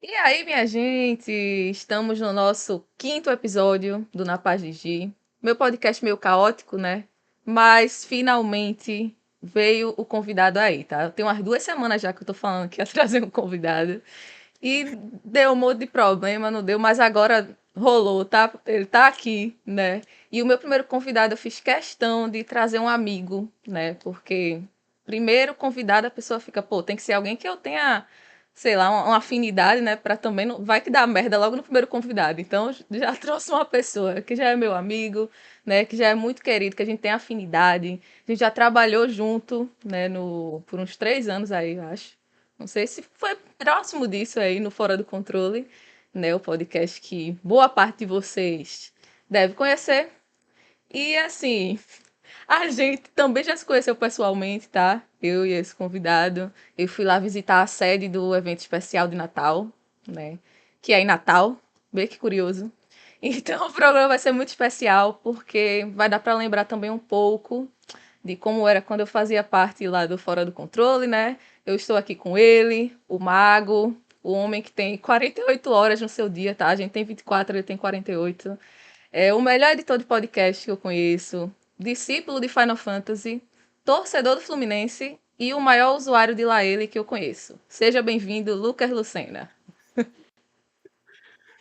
E aí, minha gente, estamos no nosso quinto episódio do Na Paz de Gi. Meu podcast meio caótico, né? Mas finalmente veio o convidado aí, tá? Eu tenho umas 2 semanas já que eu tô falando que ia trazer um convidado. E deu um monte de problema, não deu, mas agora rolou, tá? Ele tá aqui, né? E o meu primeiro convidado eu fiz questão de trazer um amigo, né? Porque primeiro convidado a pessoa fica, pô, tem que ser alguém que eu tenha, sei lá, uma afinidade, né? Pra também não. Vai que dá merda logo no primeiro convidado. Então já trouxe uma pessoa que já é meu amigo, né? Que já é muito querido, que a gente tem afinidade. A gente já trabalhou junto, né? Por uns 3 anos aí, eu acho. Não sei se foi próximo disso aí no Fora do Controle, né? O podcast que boa parte de vocês deve conhecer. E assim, a gente também já se conheceu pessoalmente, tá? Eu e esse convidado. Eu fui lá visitar a sede do evento especial de Natal, né? Que é em Natal. Bem que curioso. Então o programa vai ser muito especial porque vai dar para lembrar também um pouco de como era quando eu fazia parte lá do Fora do Controle, né? Eu estou aqui com ele, o Mago, o homem que tem 48 horas no seu dia, tá? A gente tem 24, ele tem 48. É o melhor editor de podcast que eu conheço, discípulo de Final Fantasy, torcedor do Fluminense e o maior usuário de Laele que eu conheço. Seja bem-vindo, Lucas Lucena.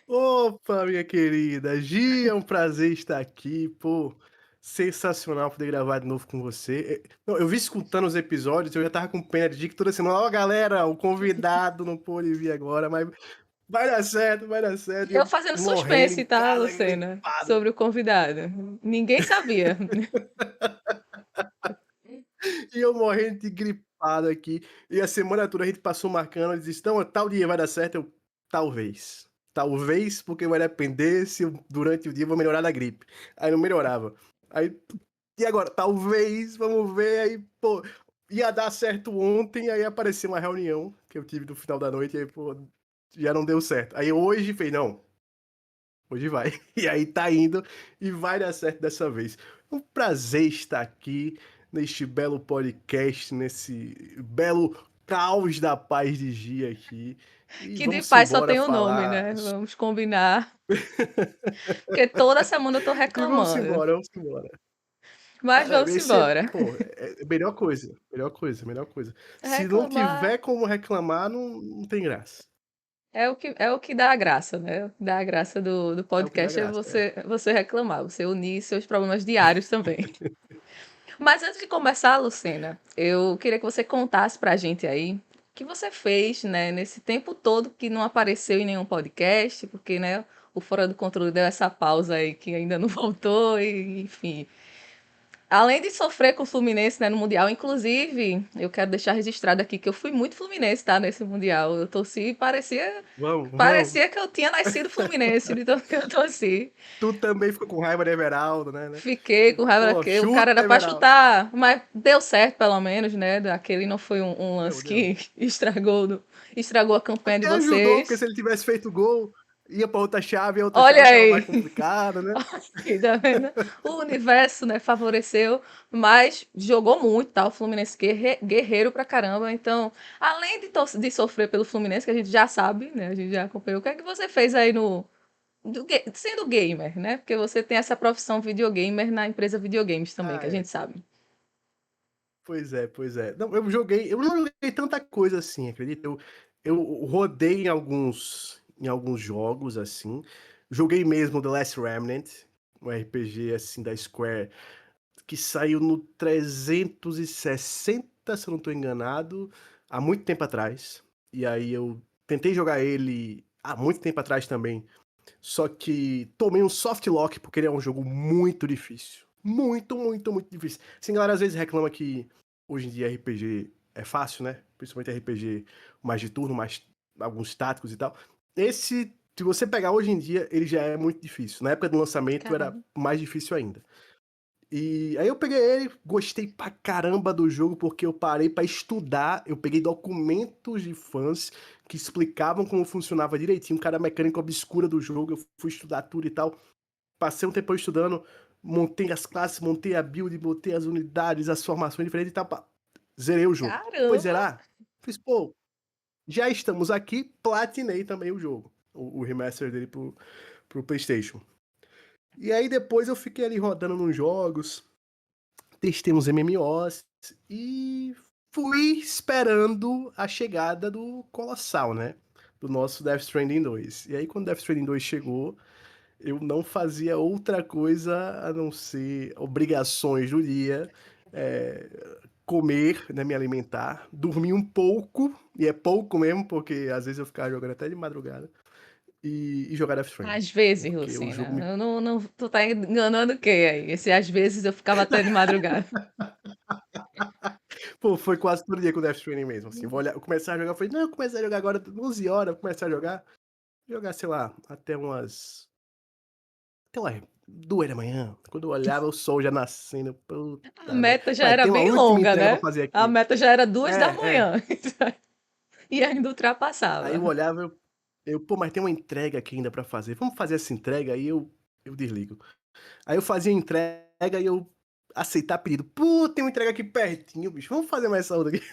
Opa, minha querida Gi, é um prazer estar aqui, pô, sensacional poder gravar de novo com você. Não, eu vi escutando os episódios, eu já tava com pena de Gi que toda semana, ó, galera, o convidado não pôde vir agora, mas vai dar certo, E e eu eu fazendo morrendo suspense, em tá, casa, Lucena? gripado, Sobre o convidado. Ninguém sabia. e eu morrendo de gripado aqui, e a semana toda a gente passou marcando, eles disse, então, tal dia vai dar certo, eu, talvez. Talvez, porque vai depender se durante o dia eu vou melhorar da gripe. Aí não melhorava. Aí e agora? Talvez, vamos ver. Aí, pô, ia dar certo ontem, aí apareceu uma reunião que eu tive no final da noite, e aí, pô, já não deu certo. Aí hoje fez, não, hoje vai. E aí tá indo e vai dar certo dessa vez. Um prazer estar aqui neste belo podcast, nesse belo caos da paz de Gia aqui. E Que de vamos paz só embora tem o nome, falar. né? Vamos combinar. Porque toda semana eu tô E vamos reclamando. embora, vamos embora. Mas vamos Esse é, embora. pô, é melhor coisa, melhor coisa, melhor coisa. Se não Reclamar tiver como reclamar, não tem graça. é o que dá a graça, né? O que dá a graça do É o que dá podcast é graça, é. você reclamar, você unir seus problemas diários também. Mas antes de começar, Lucena, eu queria que você contasse pra gente aí o que você fez, né, nesse tempo todo que não apareceu em nenhum podcast, porque, né, o Fora do Controle deu essa pausa aí que ainda não voltou, e, enfim. Além de sofrer com o Fluminense, né, no Mundial, inclusive, eu quero deixar registrado aqui que eu fui muito Fluminense, tá, nesse Mundial. Eu torci e parecia, Vamos, vamos. parecia que eu tinha nascido Fluminense, de tanto que eu torci. Tu também ficou com raiva de Everaldo, né? Fiquei com raiva Pô, daquele. O cara era chuta, pra Everaldo. chutar, mas deu certo, pelo menos, né? Aquele não foi um lance Deu. que estragou a campanha de Até ajudou, porque se vocês. ele tivesse feito gol, ia pra outra chave, e a outra Olha chave tava aí, mais complicada, né? aí, tá vendo? O universo, né, favoreceu, mas jogou muito, tá? O Fluminense guerreiro pra caramba. Então, além de sofrer pelo Fluminense, que a gente já sabe, né? A gente já acompanhou. O que é que você fez aí sendo gamer, né? Porque você tem essa profissão videogamer na empresa Videogames também, Ah, que a é. gente sabe. Pois é, pois é. Não, eu não joguei tanta coisa assim, acredita? Eu rodei em alguns jogos, assim. Joguei mesmo The Last Remnant, um RPG, assim, da Square, que saiu no 360, se eu não estou enganado, há muito tempo atrás. E aí eu tentei jogar ele há muito tempo atrás também, só que tomei um soft lock porque ele é um jogo muito difícil. Muito, muito, muito difícil. Assim, a galera às vezes reclama que hoje em dia RPG é fácil, né? Principalmente RPG mais de turno, mais alguns táticos e tal. Esse, se você pegar hoje em dia, ele já é muito difícil. Na época do lançamento era Caramba. mais difícil ainda. E aí eu peguei ele, gostei pra caramba do jogo porque eu parei pra estudar, eu peguei documentos de fãs que explicavam como funcionava direitinho, cada mecânica obscura do jogo, eu fui estudar tudo e tal. Passei um tempo estudando, montei as classes, montei a build, montei as unidades, as formações diferentes e tal, zerei o jogo. Depois de Caramba! zerar, fiz, pô, Já estamos aqui, platinei também o jogo, o remaster dele pro PlayStation. E aí depois eu fiquei ali rodando nos jogos, testei uns MMOs e fui esperando a chegada do Colossal, né? Do nosso Death Stranding 2. E aí quando Death Stranding 2 chegou, eu não fazia outra coisa a não ser obrigações do dia, comer, né, me alimentar, dormir um pouco, e é pouco mesmo, porque às vezes eu ficava jogando até de madrugada, e jogar Death Stranding. Às vezes, Porque o jogo me. Lucena, tu tá enganando quem aí? Esse às vezes eu ficava até de madrugada. Pô, foi quase todo dia com o Death Stranding mesmo, assim. Vou olhar, eu começar a jogar, eu falei, não, eu comecei a jogar agora 11 horas, começar a jogar. Jogar, sei lá, até umas. Até umas 2 da manhã. Quando eu olhava, o sol já nascendo. A Puta merda. meta já Mas era tem uma bem última longa, entrega pra né? fazer A aqui. meta já era 2 da manhã. É. E ainda Aí eu ultrapassava. olhava, pô, mas tem uma entrega aqui ainda pra fazer. Vamos fazer essa entrega, aí eu desligo. Aí eu fazia a entrega e eu aceitar pedido. Pô, tem uma entrega aqui pertinho, bicho. Vamos fazer mais essa outra aqui.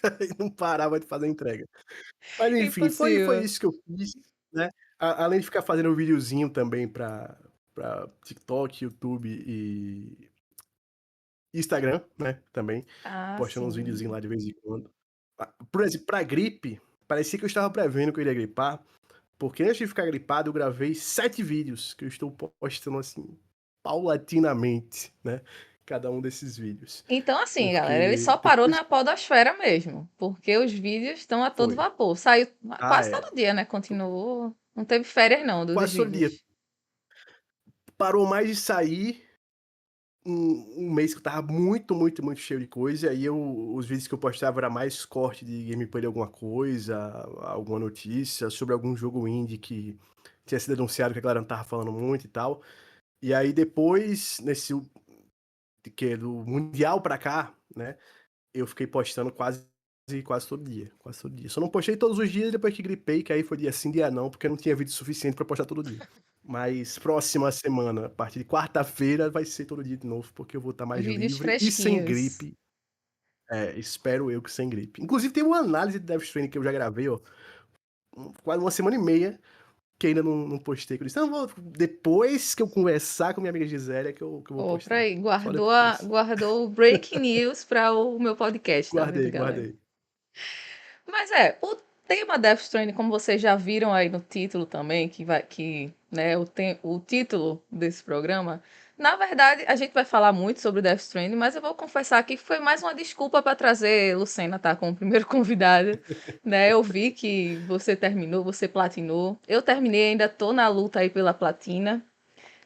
Aí não parava de fazer a entrega. Mas enfim, foi Impossível. isso que eu fiz, né? Além de ficar fazendo um videozinho também pra TikTok, YouTube e Instagram, né? Também. Ah, Postando uns sim. videozinhos lá de vez em quando. Por exemplo, pra gripe, parecia que eu estava prevendo que eu iria gripar. Porque antes de ficar gripado, eu gravei 7 vídeos que eu estou postando assim, paulatinamente, né? Cada um desses vídeos. Então, assim, galera, ele Porque só parou depois na podosfera mesmo, porque os vídeos estão a todo foi. vapor. Saiu Ah, quase é. todo dia, né? Continuou. Não teve férias, não, dos Quase todo dia. vídeos. Parou mais de sair um mês que eu tava muito, muito, muito cheio de coisa. E aí os vídeos que eu postava era mais corte de gameplay de alguma coisa, alguma notícia sobre algum jogo indie que tinha sido anunciado que a galera não tava falando muito e tal. E aí depois, que do Mundial pra cá, né? Eu fiquei postando quase todo dia, quase todo dia. Só não postei todos os dias depois que gripei, que aí foi dia sim, dia não, porque não tinha vídeo suficiente pra postar todo dia. Mas próxima semana, a partir de quarta-feira, vai ser todo dia de novo, porque eu vou estar mais Vídeos livre e sem fresquinhos. gripe. Espero eu que sem gripe. Inclusive tem uma análise de Death Stranding que eu já gravei, ó, quase uma semana e meia, que ainda não postei. Que eu disse, não, depois que eu conversar com minha amiga Gisélia, que eu vou Ô, postar. peraí, Só depois. guardou o breaking news para o meu podcast, tá vendo, Guardei, galera? guardei. Mas o tema Death Stranding, como vocês já viram aí no título também, né, o título desse programa, na verdade, a gente vai falar muito sobre Death Stranding, mas eu vou confessar aqui que foi mais uma desculpa para trazer Lucena, tá, como primeiro convidado, né? Eu vi que você terminou, você platinou. Eu terminei, ainda tô na luta aí pela platina,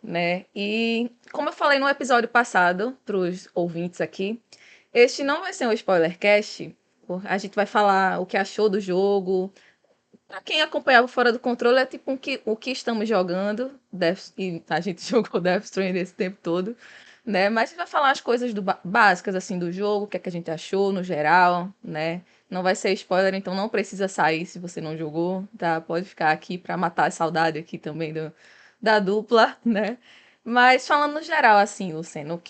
né? E como eu falei no episódio passado para os ouvintes aqui, este não vai ser um spoiler cast. A gente vai falar o que achou do jogo. Pra quem acompanhava Fora do Controle, é tipo o que estamos jogando. E a gente jogou Death Stranding esse tempo todo, né? Mas a gente vai falar as coisas básicas assim do jogo, o que é que a gente achou no geral, né? Não vai ser spoiler, então não precisa sair se você não jogou, tá? Pode ficar aqui pra matar a saudade aqui também da dupla, né? Mas falando no geral, assim, Luciano,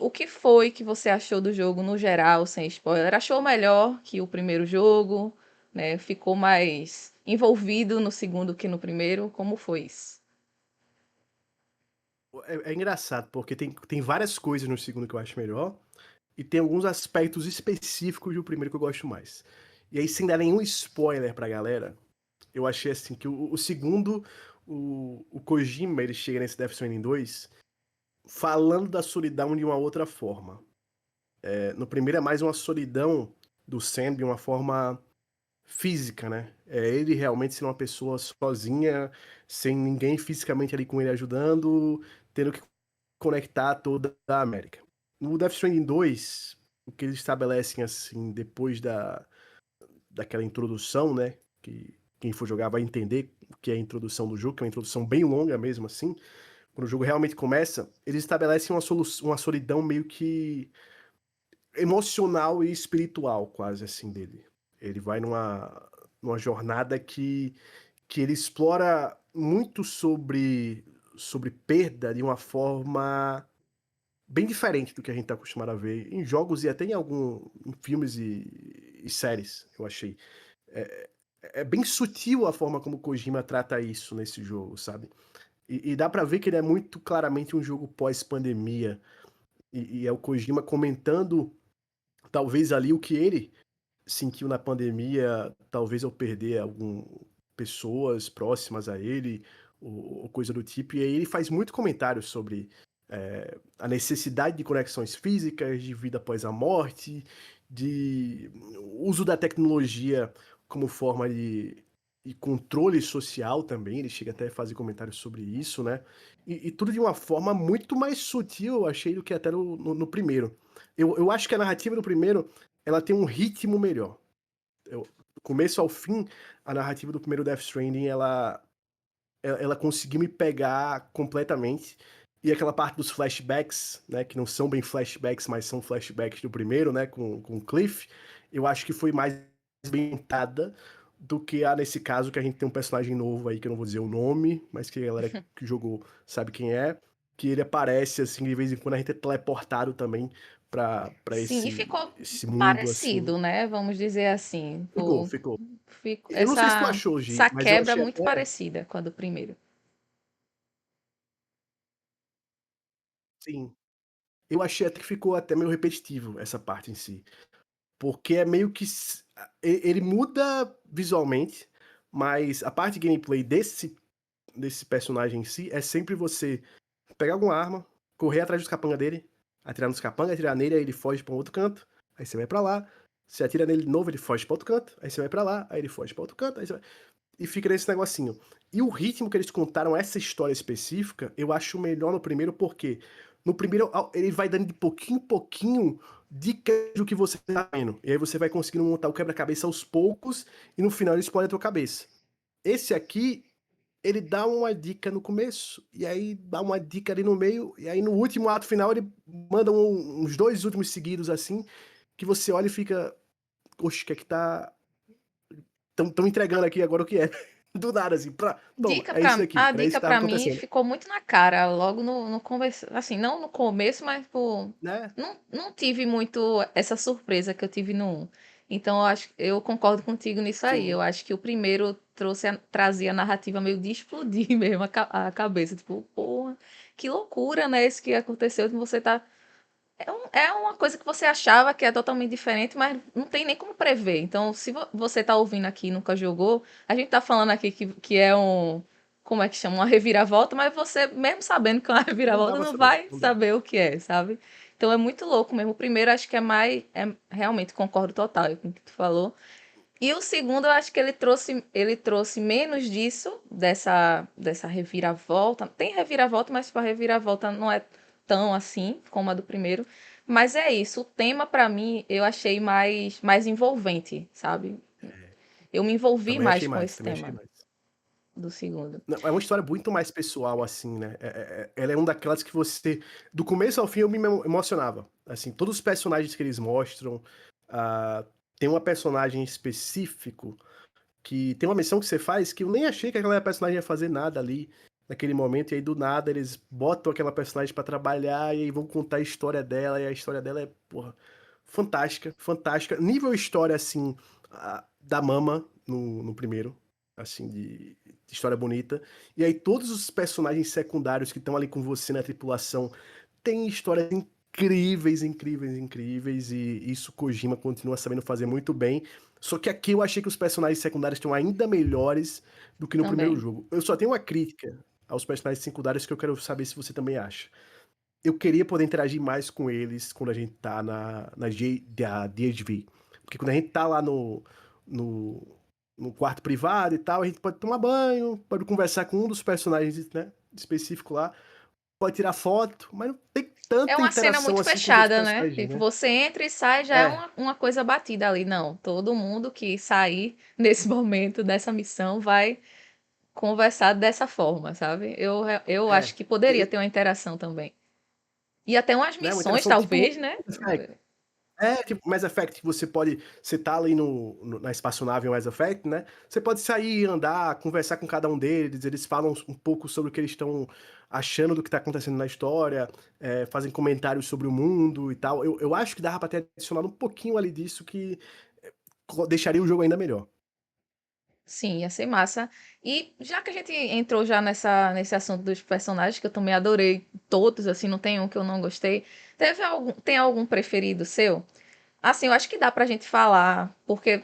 o que foi que você achou do jogo no geral, sem spoiler? Achou melhor que o primeiro jogo, né? Ficou mais envolvido no segundo que no primeiro? Como foi isso? É engraçado, porque tem várias coisas no segundo que eu acho melhor, e tem alguns aspectos específicos do primeiro que eu gosto mais. E aí, sem dar nenhum spoiler pra galera, eu achei assim que o segundo, o Kojima, ele chega nesse Death Stranding 2 falando da solidão de uma outra forma. No primeiro é mais uma solidão do Sam de uma forma física, né? É ele realmente sendo uma pessoa sozinha, sem ninguém fisicamente ali com ele ajudando, tendo que conectar toda a América. No Death Stranding 2, o que eles estabelecem assim, depois daquela introdução, né? Que quem for jogar vai entender o que é a introdução do jogo, que é uma introdução bem longa mesmo assim. Quando o jogo realmente começa, eles estabelecem uma solidão meio que emocional e espiritual, quase assim, dele. Ele vai numa jornada que ele explora muito sobre perda de uma forma bem diferente do que a gente está acostumado a ver em jogos e até em filmes e séries, eu achei. é bem sutil a forma como o Kojima trata isso nesse jogo, sabe. E dá pra ver que ele é muito claramente um jogo pós-pandemia, e é o Kojima comentando, talvez ali o que ele sentiu na pandemia, talvez ao perder algum pessoas próximas a ele, ou coisa do tipo, e aí ele faz muito comentário sobre, a necessidade de conexões físicas, de vida após a morte, de uso da tecnologia como forma de controle social também, ele chega até a fazer comentários sobre isso, né, e tudo de uma forma muito mais sutil, eu achei, do que até no primeiro. Eu acho que a narrativa do primeiro, ela tem um ritmo melhor. Eu do começo ao fim, a narrativa do primeiro Death Stranding, ela conseguiu me pegar completamente. E aquela parte dos flashbacks, né, que não são bem flashbacks, mas são flashbacks do primeiro, né, com o Cliff, eu acho que foi mais bem montada do que a nesse caso, que a gente tem um personagem novo aí, que eu não vou dizer o nome, mas que a galera que jogou sabe quem é, que ele aparece, assim, de vez em quando a gente é teleportado também pra Sim, e esse ficou esse mundo, assim. parecido, né? Vamos dizer assim. Ficou, ficou. Eu não sei se tu Essa, achou, Gi, essa mas eu quebra achei muito até parecida com a do primeiro. sim, eu achei até que ficou até meio repetitivo essa parte em si, porque é meio que ele muda visualmente, mas a parte de gameplay desse personagem em si é sempre você pegar alguma arma, correr atrás dos capangas dele, atirar nos capangas, atirar nele, aí ele foge pra um outro canto, aí você vai pra lá, você atira nele de novo, ele foge pra outro canto, aí você vai pra lá, aí ele foge pra outro canto, aí você vai... E fica nesse negocinho. E o ritmo que eles contaram essa história específica, eu acho melhor no primeiro, porque no primeiro ele vai dando de pouquinho em pouquinho dicas do que você tá vendo. E aí você vai conseguindo montar o quebra-cabeça aos poucos, e no final ele explode a tua cabeça. Esse aqui, ele dá uma dica no começo, e aí dá uma dica ali no meio, e aí no último ato final ele manda uns dois últimos seguidos assim, que você olha e fica, oxe, o que é que tá. Estão entregando aqui agora o que é. Do nada, assim, toma, é isso aqui. A Era isso dica que tava pra mim acontecendo. ficou muito na cara, logo no conversa, assim, não no começo, mas pô, Né? não tive muito essa surpresa que eu tive no 1. Então eu concordo contigo nisso aí. Eu Sim. acho que o primeiro trazia a narrativa meio de explodir mesmo a cabeça, tipo, porra, que loucura, né, isso que aconteceu, que você tá é uma coisa que você achava que é totalmente diferente, mas não tem nem como prever. Então, se você tá ouvindo aqui e nunca jogou, a gente tá falando aqui que é um. Como é que chama? Uma reviravolta, mas você, mesmo sabendo que é uma Não dá reviravolta, pra não saber, vai não dá. saber o que é, sabe? Então é muito louco mesmo. O primeiro acho que é mais. Realmente concordo total com o que tu falou. E o segundo, eu acho que ele trouxe menos disso, dessa reviravolta. Tem reviravolta, mas tipo, a reviravolta não é tão assim como a do primeiro. Mas é isso, o tema pra mim eu achei mais envolvente, sabe? Eu me envolvi Também mais achei com mais, esse também achei tema mais. do segundo. Não, é uma história muito mais pessoal, assim, né? Ela é uma daquelas que você, do começo ao fim, eu me emocionava. Assim, todos os personagens que eles mostram, ah, tem uma personagem específico que tem uma missão que você faz que eu nem achei que aquela personagem ia fazer nada ali naquele momento, e aí do nada eles botam aquela personagem pra trabalhar e aí vão contar a história dela, e a história dela é, porra, fantástica, fantástica. Nível história, assim, da Mama no primeiro, assim, de história bonita. E aí todos os personagens secundários que estão ali com você na tripulação têm histórias incríveis, incríveis, incríveis, e isso Kojima continua sabendo fazer muito bem. Só que aqui eu achei que os personagens secundários estão ainda melhores do que no primeiro Também. jogo. Eu só tenho uma crítica aos personagens secundários que eu quero saber se você também acha. Eu queria poder interagir mais com eles quando a gente tá da DHV. Porque quando a gente tá lá no, no quarto privado e tal, a gente pode tomar banho, pode conversar com um dos personagens, né, específico lá, pode tirar foto, mas não tem É tanta uma cena interação muito assim com os outros fechada, né? personagens, Tipo, né? você entra e sai, já é É, uma coisa batida ali. Não, todo mundo que sair nesse momento dessa missão vai conversar dessa forma, sabe? Eu acho é. que poderia ter E, uma interação também. E até umas né, uma missões, interação tipo talvez, né? Mass Effect. É, tipo Mass Effect, que você tá ali na espaçonave Mass Effect, né? Você pode sair, andar, conversar com cada um deles, eles falam um pouco sobre o que eles estão achando do que tá acontecendo na história, fazem comentários sobre o mundo e tal. Eu acho que dava pra ter adicionado um pouquinho ali disso que deixaria o jogo ainda melhor. Sim, ia ser massa. E já que a gente entrou já nesse assunto dos personagens, que eu também adorei todos, assim, não tem um que eu não gostei. Tem algum preferido seu? Assim, eu acho que dá pra gente falar, porque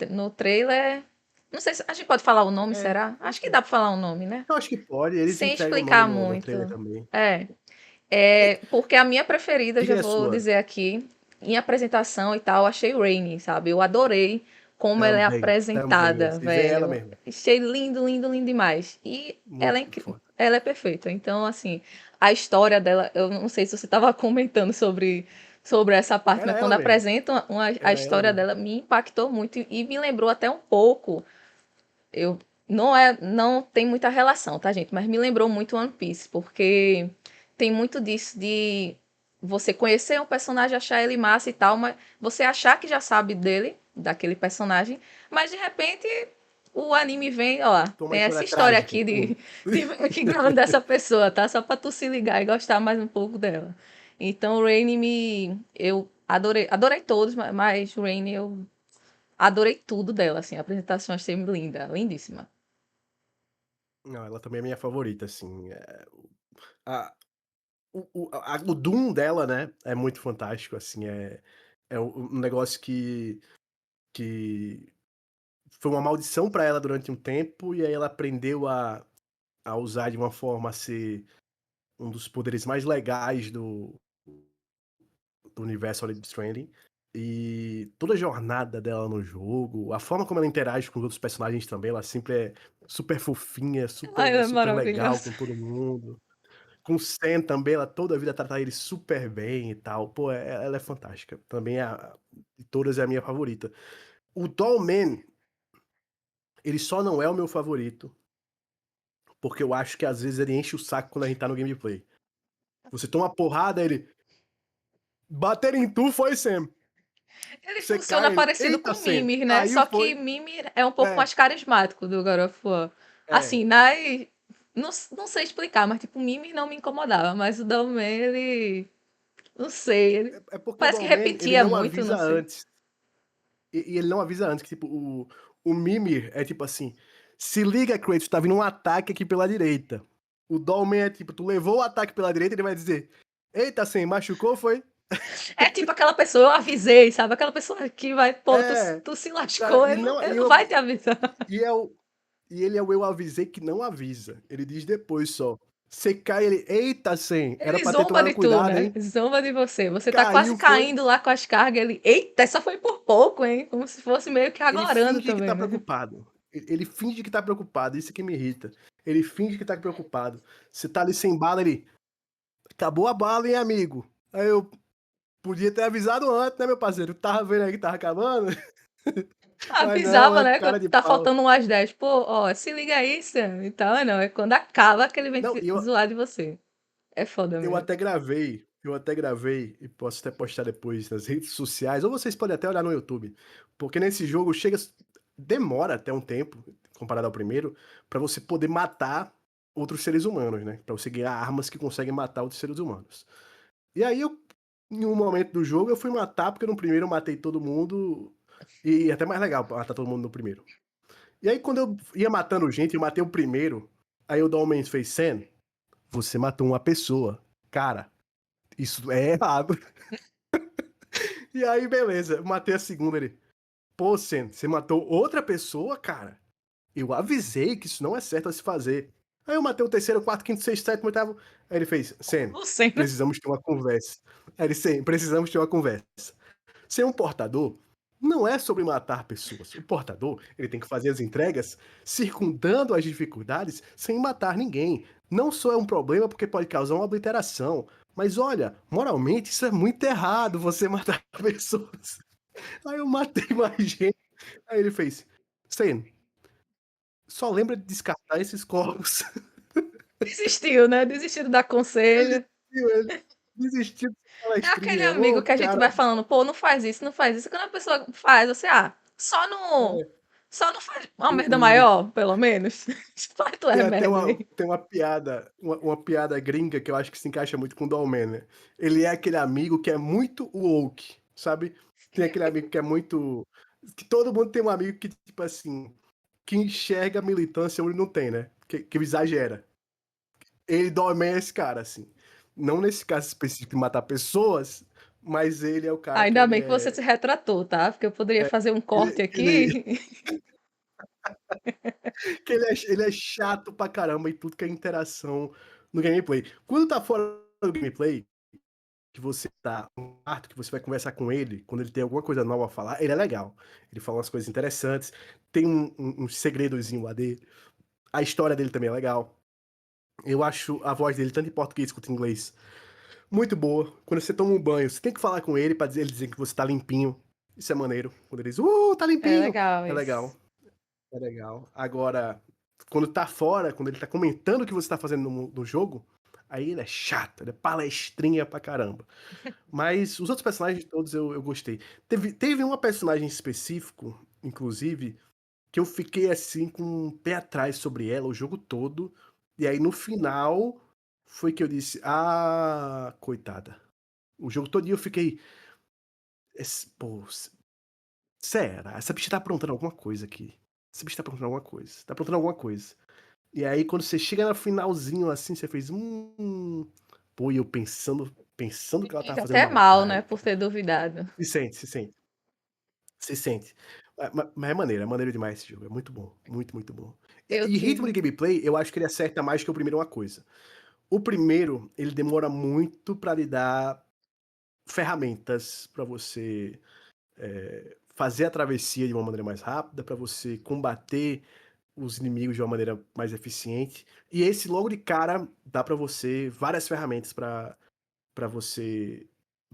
no trailer. Não sei se a gente pode falar o nome, É, será? Acho que dá pra falar o nome, né? eu acho que pode, eles Sem entregam o nome explicar no trailer muito. também. É. E, Porque a minha preferida, eu já diga a vou sua. dizer aqui, em apresentação e tal, eu achei Rainy, sabe? Eu adorei como ela é Também, apresentada, vocês veem ela velho. mesmo. Achei lindo, lindo, lindo demais. E Muito foda. ela é perfeita. Então, assim, a história dela, eu não sei se você estava comentando sobre essa parte, mas Era quando ela mesmo. apresentam a Era ela história mesmo. dela, me impactou muito e me lembrou até um pouco. Eu não tem muita relação, tá, gente? Mas me lembrou muito One Piece, porque tem muito disso de você conhecer um personagem, achar ele massa e tal, mas você achar que já sabe dele, daquele personagem, mas de repente o anime vem, ó, Toma uma tem essa história história trágica. aqui Pum. de background dessa pessoa, tá? Só pra tu se ligar e gostar mais um pouco dela. Então, o Rainy eu adorei todos, mas o Rainy eu adorei tudo dela, assim, a apresentação achei linda, lindíssima. Não, ela também é minha favorita, assim. A, o Doom dela, né, é muito fantástico, assim. É um negócio que foi uma maldição pra ela durante um tempo, e aí ela aprendeu a usar de uma forma a ser um dos poderes mais legais do universo Death Stranding. E toda a jornada dela no jogo, a forma como ela interage com os outros personagens também, ela sempre é super fofinha, Ai, ela é super legal maravilhosa. com todo mundo. Com o Sen também, ela toda a vida trata ele super bem e tal. Pô, ela é fantástica. Também de todas é a minha favorita. O Dollman, ele só não é o meu favorito, porque eu acho que às vezes ele enche o saco quando a gente tá no gameplay. Você toma uma porrada, ele. Bater em tu foi, Sam. Ele Você funciona cai, ele. parecido Eita, com o Sam. Mimir, né? Caiu, Só que foi. Mimir é um pouco É, mais carismático do God of War. é. Assim, não sei explicar, mas tipo, o Mimir não me incomodava, mas o Downman, ele. Não sei, ele É porque o parece que Dollman, ele repetia não muito, não avisa sei. antes. E ele não avisa antes, que tipo, o Mimir é tipo assim: se liga, Kratos, tá vindo um ataque aqui pela direita. O Dolmen é tipo, tu levou o ataque pela direita, ele vai dizer: eita, Sem, machucou, foi? É tipo aquela pessoa, eu avisei, sabe? Aquela pessoa que vai, pô, É, tu se cara, lascou, e não, ele não vai te avisar. e é o, e ele é o eu avisei que não avisa. Ele diz depois só. Você cai, ele, eita, Sem, era Ele pra ter zomba tomado de tu, cuidado, né? hein? Zomba de você. Você tá quase Caiu, foi. caindo lá com as cargas. Ele, eita, essa foi por pouco, hein? Como se fosse meio que Ele agorando finge que também, tá né? preocupado. Ele finge que tá preocupado, isso que me irrita. Ele finge que tá preocupado. Você tá ali sem bala, ele. Acabou a bala, hein, amigo? Aí eu podia ter avisado antes, né, meu parceiro? Tava vendo aí que tava acabando. Mas não, Avisava, é né? cara Quando de tá pau. faltando umas 10. Pô, ó, se liga aí, Sam. Então, não. É quando acaba que ele vem Não, zoar de você. É foda mesmo. eu até gravei e posso até postar depois nas redes sociais, ou vocês podem até olhar no YouTube. Porque nesse jogo demora até um tempo, comparado ao primeiro, pra você poder matar outros seres humanos, né? Pra você ganhar armas que conseguem matar outros seres humanos. E aí em um momento do jogo, eu fui matar, porque no primeiro eu matei todo mundo. E é até mais legal matar todo mundo no primeiro. E aí, quando eu ia matando gente, eu matei o primeiro. Aí o Dolmen fez: Sen, você matou uma pessoa. Cara, isso é errado. E aí, beleza, eu matei a segunda. Ele: pô, Sen, você matou outra pessoa, cara? Eu avisei que isso não é certo a se fazer. Aí eu matei o terceiro, quarto, quinto, sexto, sétimo, oitavo. Aí ele fez: Sen, Você, né? precisamos ter uma conversa. Aí ele: Sen, precisamos ter uma conversa. Ser um portador não é sobre matar pessoas. O portador, ele tem que fazer as entregas circundando as dificuldades sem matar ninguém. Não só é um problema porque pode causar uma obliteração, mas olha, moralmente isso é muito errado, você matar pessoas. Aí eu matei mais gente. Aí ele fez: Sen, só lembra de descartar esses corpos. Desistiu, né? Desistiu de dar conselho. Desistiu, ele desistiu de ser É aquele palestrinha. amigo Ô, que a gente cara. vai falando, pô, não faz isso, não faz isso. Quando a pessoa faz, você, só não faz uma merda O, maior, pelo menos. Faz tua Tem até merda aí. tem uma piada, uma piada gringa que eu acho que se encaixa muito com o Dollman, né? Ele é aquele amigo que é muito woke, sabe? Tem aquele amigo que é muito. Que todo mundo tem um amigo que, tipo assim, que enxerga a militância onde não tem, né? Que exagera. Ele também é esse cara, assim. Não nesse caso específico de matar pessoas, mas ele é o cara que Ainda ele bem que você é. se retratou, tá? Porque eu poderia fazer um corte Ele, aqui. que ele é chato pra caramba em tudo que é interação no gameplay. Quando tá fora do gameplay, que você tá no quarto, que você vai conversar com ele, quando ele tem alguma coisa nova a falar, ele é legal. Ele fala umas coisas interessantes, tem um segredozinho lá dele. A história dele também é legal. Eu acho a voz dele, tanto em português quanto em inglês, muito boa. Quando você toma um banho, você tem que falar com ele pra ele dizer que você tá limpinho. Isso é maneiro. Quando ele diz, tá É limpinho. legal É legal. isso. É legal. Agora, quando tá fora, quando ele tá comentando o que você tá fazendo no jogo, aí ele é chato, ele é palestrinha pra caramba. Mas os outros personagens todos eu gostei. Teve uma personagem específico, inclusive, que eu fiquei assim com um pé atrás sobre ela o jogo todo. E aí no final foi que eu disse: Ah, coitada. O jogo todo eu fiquei. Pô, será? Essa bicha tá aprontando alguma coisa aqui. Essa bicha tá aprontando alguma coisa. Tá aprontando alguma coisa. E aí quando você chega no finalzinho assim, você fez. Pô, e eu pensando Se que ela tava sente fazendo até mal, né, maldade. por ter duvidado. Se sente, se sente. Se sente. Mas é maneiro demais esse jogo. É muito bom. Muito, muito bom. Eu E ritmo de tive. gameplay, eu acho que ele acerta mais que o primeiro uma coisa. O primeiro, ele demora muito pra lhe dar ferramentas pra você fazer a travessia de uma maneira mais rápida, pra você combater os inimigos de uma maneira mais eficiente. E esse, logo de cara, dá pra você várias ferramentas pra para você.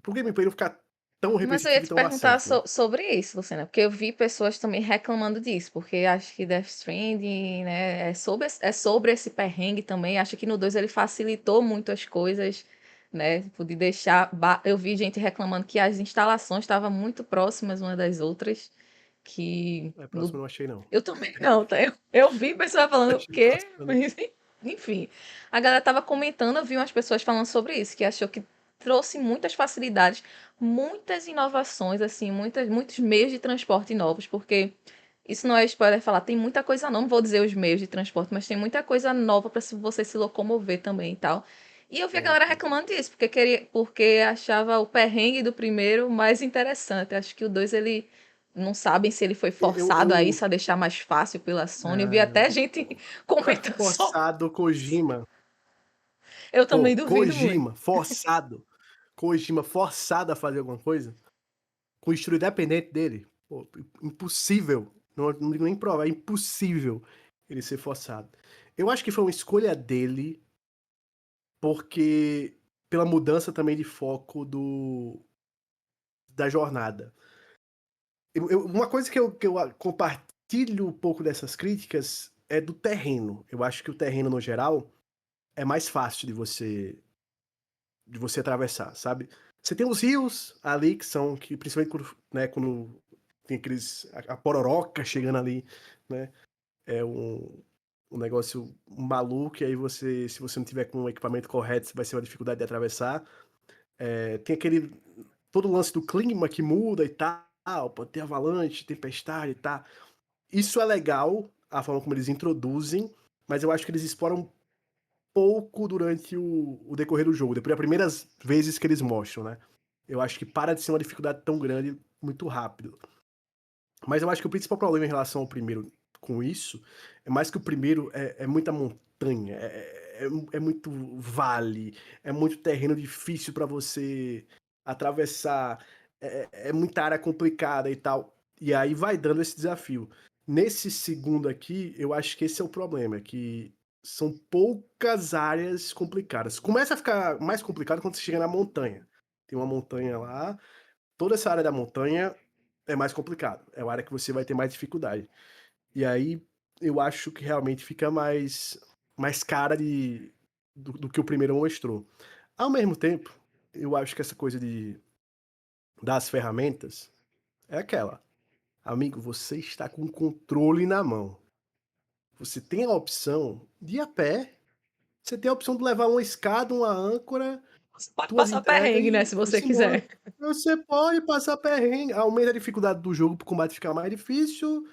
Pro gameplay não ficar tão Mas eu ia repetitivo e te tão perguntar maçante, né? sobre isso, Luciana, porque eu vi pessoas também reclamando disso, porque acho que Death Stranding, né, é sobre esse perrengue também. Acho que no 2 ele facilitou muito as coisas, né? Tipo, de deixar. Eu vi gente reclamando que as instalações estavam muito próximas uma das outras, que É, próximo no... eu não achei, não. Eu também não, tá? Eu vi pessoas falando o Achei quê? próximo, não. Mas, enfim, a galera tava comentando, eu vi umas pessoas falando sobre isso, que achou que trouxe muitas facilidades, muitas inovações, assim, muitos meios de transporte novos, porque isso não é spoiler falar, tem muita coisa nova, não vou dizer os meios de transporte, mas tem muita coisa nova para você se locomover também e tal. E eu vi a Tem, galera tem. reclamando disso, porque achava o perrengue do primeiro mais interessante. Acho que o dois ele não sabem se ele foi Eu, forçado a isso, eu, a deixar mais fácil pela Sony. Eu vi até não. gente Eu acho que comentando só. forçado, Kojima. Eu também Pô, duvido muito. Kojima, forçado. Kojima forçado a fazer alguma coisa. Com o estilo independente dele. Pô, impossível. Não digo nem provar, é impossível ele ser forçado. Eu acho que foi uma escolha dele, porque pela mudança também de foco da jornada. Uma coisa que eu compartilho um pouco dessas críticas é do terreno. Eu acho que o terreno, no geral, é mais fácil de você atravessar, sabe? Você tem os rios ali, que principalmente quando tem a pororoca chegando ali, né? É um negócio maluco, e aí se você não tiver com o equipamento correto, vai ser uma dificuldade de atravessar. Tem todo o lance do clima que muda e tal, pode ter avalanche, tempestade e tal. Isso é legal, a forma como eles introduzem, mas eu acho que eles exploram pouco durante o decorrer do jogo, depois das primeiras vezes que eles mostram, né? Eu acho que para de ser uma dificuldade tão grande muito rápido. Mas eu acho que o principal problema em relação ao primeiro com isso é mais que o primeiro é muita montanha, é muito vale, é muito terreno difícil para você atravessar, é muita área complicada e tal. E aí vai dando esse desafio. Nesse segundo aqui, eu acho que esse é o problema, que são poucas áreas complicadas. Começa a ficar mais complicado quando você chega na montanha. Tem uma montanha lá, toda essa área da montanha é mais complicado. É a área que você vai ter mais dificuldade. E aí eu acho que realmente fica mais cara do que o primeiro mostrou. Ao mesmo tempo, eu acho que essa coisa das ferramentas é aquela. Amigo, você está com o controle na mão. Você tem a opção de ir a pé. Você tem a opção de levar uma escada, uma âncora, Você pode tuas passar entregas perrengue, né, se e você se embora. quiser. Você pode passar perrengue, aumenta a dificuldade do jogo para o combate ficar mais difícil,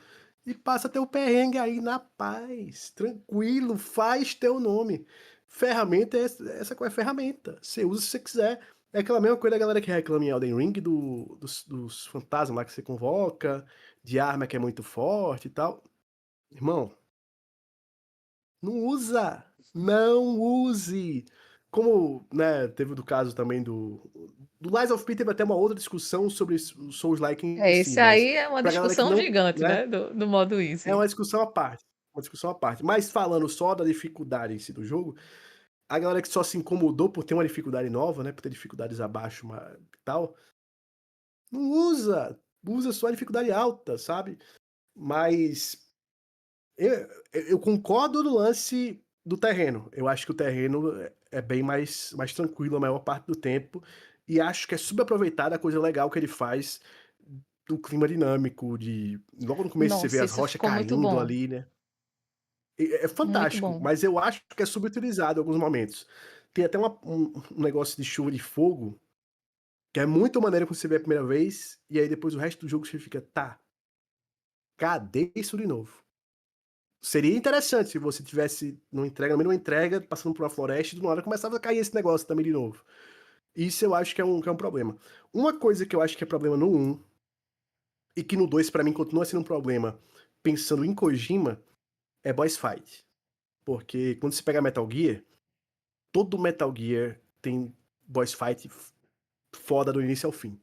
e passa teu perrengue aí na paz, tranquilo, faz teu nome. Ferramenta é essa qual é a ferramenta, você usa se você quiser. É aquela mesma coisa da galera que reclama em Elden Ring dos fantasmas lá que você convoca, de arma que é muito forte e tal. Irmão, não usa, não use. Como, né, teve do caso também do Lies of P, teve até uma outra discussão sobre o Souls-like em si, Esse mas aí é uma pra galera que discussão não, gigante, né, né? Do modo é easy. uma discussão à parte, uma discussão à parte. Mas falando só da dificuldade em si do jogo, a galera que só se incomodou por ter uma dificuldade nova, né, por ter dificuldades abaixo e tal, não usa, usa só a dificuldade alta, sabe? Mas eu concordo no lance do terreno. Eu acho que o terreno é bem mais tranquilo a maior parte do tempo. E acho que é subaproveitado a coisa legal que ele faz do clima dinâmico, de. Logo no começo você vê Nossa, as isso rochas ficou muito caindo bom. ali, né? É Muito fantástico, bom. mas eu acho que é subutilizado em alguns momentos. Tem até um negócio de chuva de fogo, que é muito maneiro quando você vê a primeira vez, e aí depois o resto do jogo você fica, tá, cadê isso de novo? Seria interessante se você tivesse numa entrega, no meio de uma entrega, passando por uma floresta e do nada começava a cair esse negócio também de novo. Isso eu acho que é um problema. Uma coisa que eu acho que é problema no um e que no 2 pra mim continua sendo um problema, pensando em Kojima, é boss fight. Porque quando você pega Metal Gear, todo Metal Gear tem boss fight foda do início ao fim.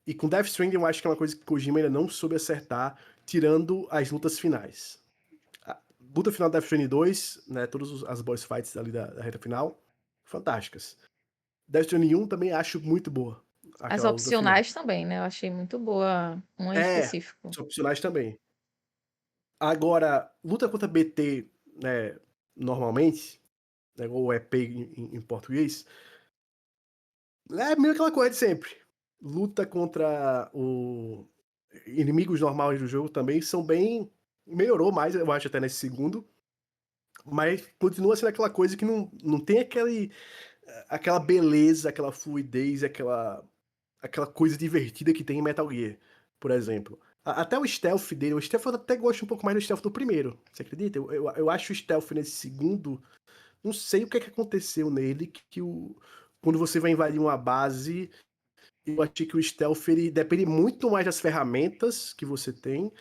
E com Death Stranding eu acho que é uma coisa que Kojima ainda não soube acertar, tirando as lutas finais. A luta final da F-Training 2, né, todas as boss fights ali da reta final, fantásticas. Death Stranding 1 também acho muito boa, As aquela luta final. opcionais também, né? Eu achei muito boa uma em É, específico. são opcionais também. Agora, luta contra BT, né, normalmente, né, ou EP em português, é meio aquela coisa de sempre. Luta contra o inimigos normais do jogo também são bem. Melhorou mais, eu acho, até nesse segundo. Mas continua sendo aquela coisa que não tem aquela beleza, aquela fluidez, aquela coisa divertida que tem em Metal Gear, por exemplo. Até o stealth dele, o stealth eu até gosto um pouco mais do stealth do primeiro, você acredita? Eu acho o stealth nesse segundo, não sei o que é que aconteceu nele, quando você vai invadir uma base, eu achei que o stealth ele depende muito mais das ferramentas que você tem,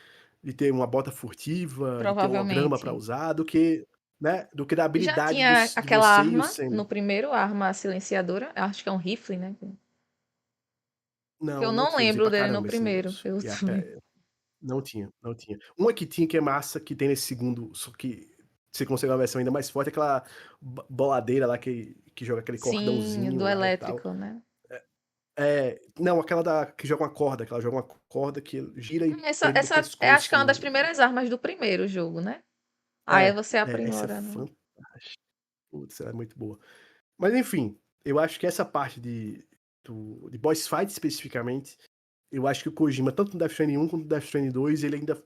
de ter uma bota furtiva, de ter holograma para Provavelmente. usar, do que da Já habilidade tinha de aquela você e o arma no Sammy. primeiro, a arma silenciadora. Eu acho que é um rifle, né? Que eu Não, não não tinha, usei lembro pra dele no caramba esse primeiro. negócio. Eu também. Não tinha, não tinha. Uma que tinha, que é massa, que tem nesse segundo, só que você consegue uma versão ainda mais forte, é aquela boladeira lá que joga aquele Sim, cordãozinho do lá e tal. elétrico, né? Não, aquela que joga uma corda, que ela joga uma corda que gira e prende no Acho que é uma das pescoço. primeiras armas do primeiro jogo, né? Aí É, você essa é aprimora, né? fantástica. Putz, ela é muito boa. Mas enfim, eu acho que essa parte de boss fight especificamente, eu acho que o Kojima, tanto no Death Stranding 1 quanto no Death Stranding 2, ele ainda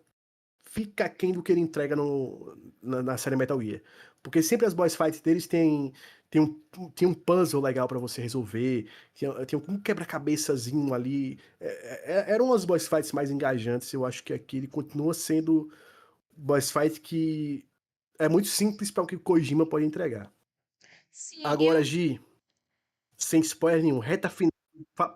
fica aquém do que ele entrega na série Metal Gear. Porque sempre as boss fights deles tem um puzzle legal pra você resolver, tem um quebra-cabeçazinho ali. Eram umas boss fights mais engajantes, eu acho que aqui ele continua sendo boss fight que é muito simples para o que o Kojima pode entregar. Sim, Agora, Gi, sem spoiler nenhum, reta final.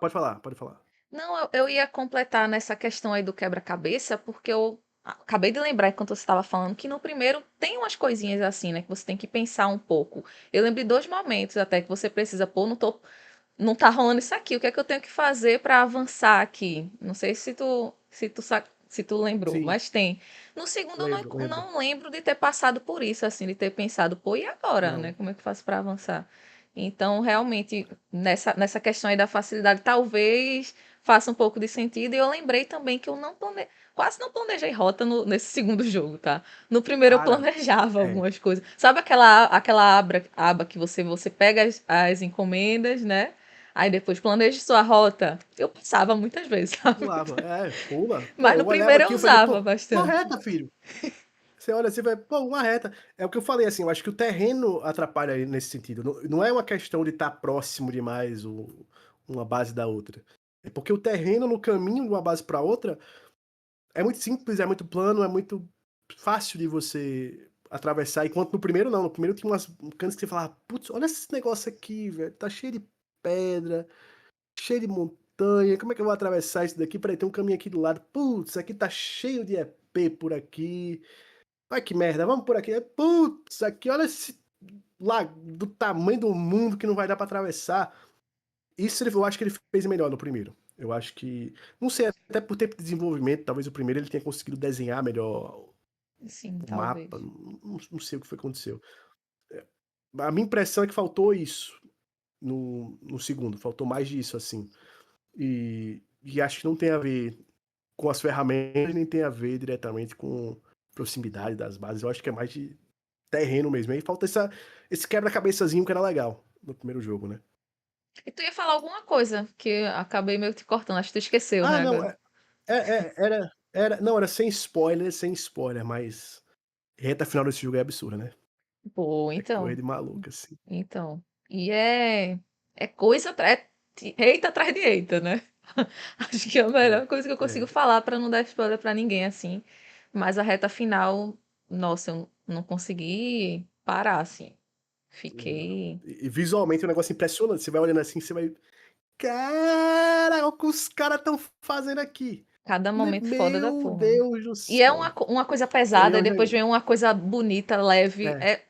Pode falar, pode falar. não, eu ia completar nessa questão aí do quebra-cabeça, porque eu acabei de lembrar enquanto você estava falando que no primeiro tem umas coisinhas assim, né, que você tem que pensar um pouco. Eu lembro de dois momentos até que você precisa, pô, não tá rolando isso aqui, o que é que eu tenho que fazer para avançar aqui? Não sei se tu lembrou, Sim, mas tem. No segundo eu lembro, lembro. não lembro de ter passado por isso, assim, de ter pensado, pô, e agora, né? Não, Como é que eu faço para avançar? Então, realmente, nessa questão aí da facilidade, talvez faça um pouco de sentido. E eu lembrei também que eu quase não planejei rota nesse segundo jogo, tá? No primeiro eu cara, planejava é, algumas coisas. Sabe aquela aba que você pega as encomendas, né? Aí depois planeja sua rota. Eu passava muitas vezes, sabe? pulava, pula. Pô, Mas no eu olhava primeiro aqui eu e falei, usava pô, uma bastante. reta, filho. Você olha assim e vai, pô, uma reta. É o que eu falei, assim, eu acho que o terreno atrapalha aí nesse sentido. Não é uma questão de estar próximo demais uma base da outra. É porque o terreno no caminho de uma base para outra é muito simples, é muito plano, é muito fácil de você atravessar, enquanto no primeiro não, no primeiro tinha umas mecânicas que você falava: "Putz, olha esse negócio aqui, velho, tá cheio de pedra, cheio de montanha, como é que eu vou atravessar isso daqui? Espera aí, tem um caminho aqui do lado, putz, aqui tá cheio de EP por aqui, ai que merda, vamos por aqui, putz, aqui olha esse lago do tamanho do mundo que não vai dar pra atravessar". Isso eu acho que ele fez melhor no primeiro. Eu acho que, não sei, até por tempo de desenvolvimento, talvez o primeiro ele tenha conseguido desenhar melhor Sim, o mapa, talvez. não sei o que foi que aconteceu. A minha impressão é que faltou isso no segundo, faltou mais disso, assim. E acho que não tem a ver com as ferramentas, nem tem a ver diretamente com proximidade das bases. Eu acho que é mais de terreno mesmo. Aí falta esse quebra-cabeçazinho que era legal no primeiro jogo, né? E tu ia falar alguma coisa que eu acabei meio que te cortando, acho que tu esqueceu, Ah, né, não, agora? não, era sem spoiler, mas reta final desse jogo é absurda, né? Pô, É coisa então, de maluco, assim. então. E é coisa atrás, eita atrás de eita, né? Acho que é a melhor É, coisa que eu consigo é. falar pra não dar spoiler pra ninguém, assim. Mas a reta final, nossa, eu não consegui parar, assim. Não. Fiquei. E visualmente é um negócio impressionante. Você vai olhando assim, você vai. Cara, olha o que os caras estão fazendo aqui. Cada momento foda da Meu porra. Deus do E é céu. uma coisa E pesada, é e um depois negócio. vem uma coisa bonita, leve. É. É,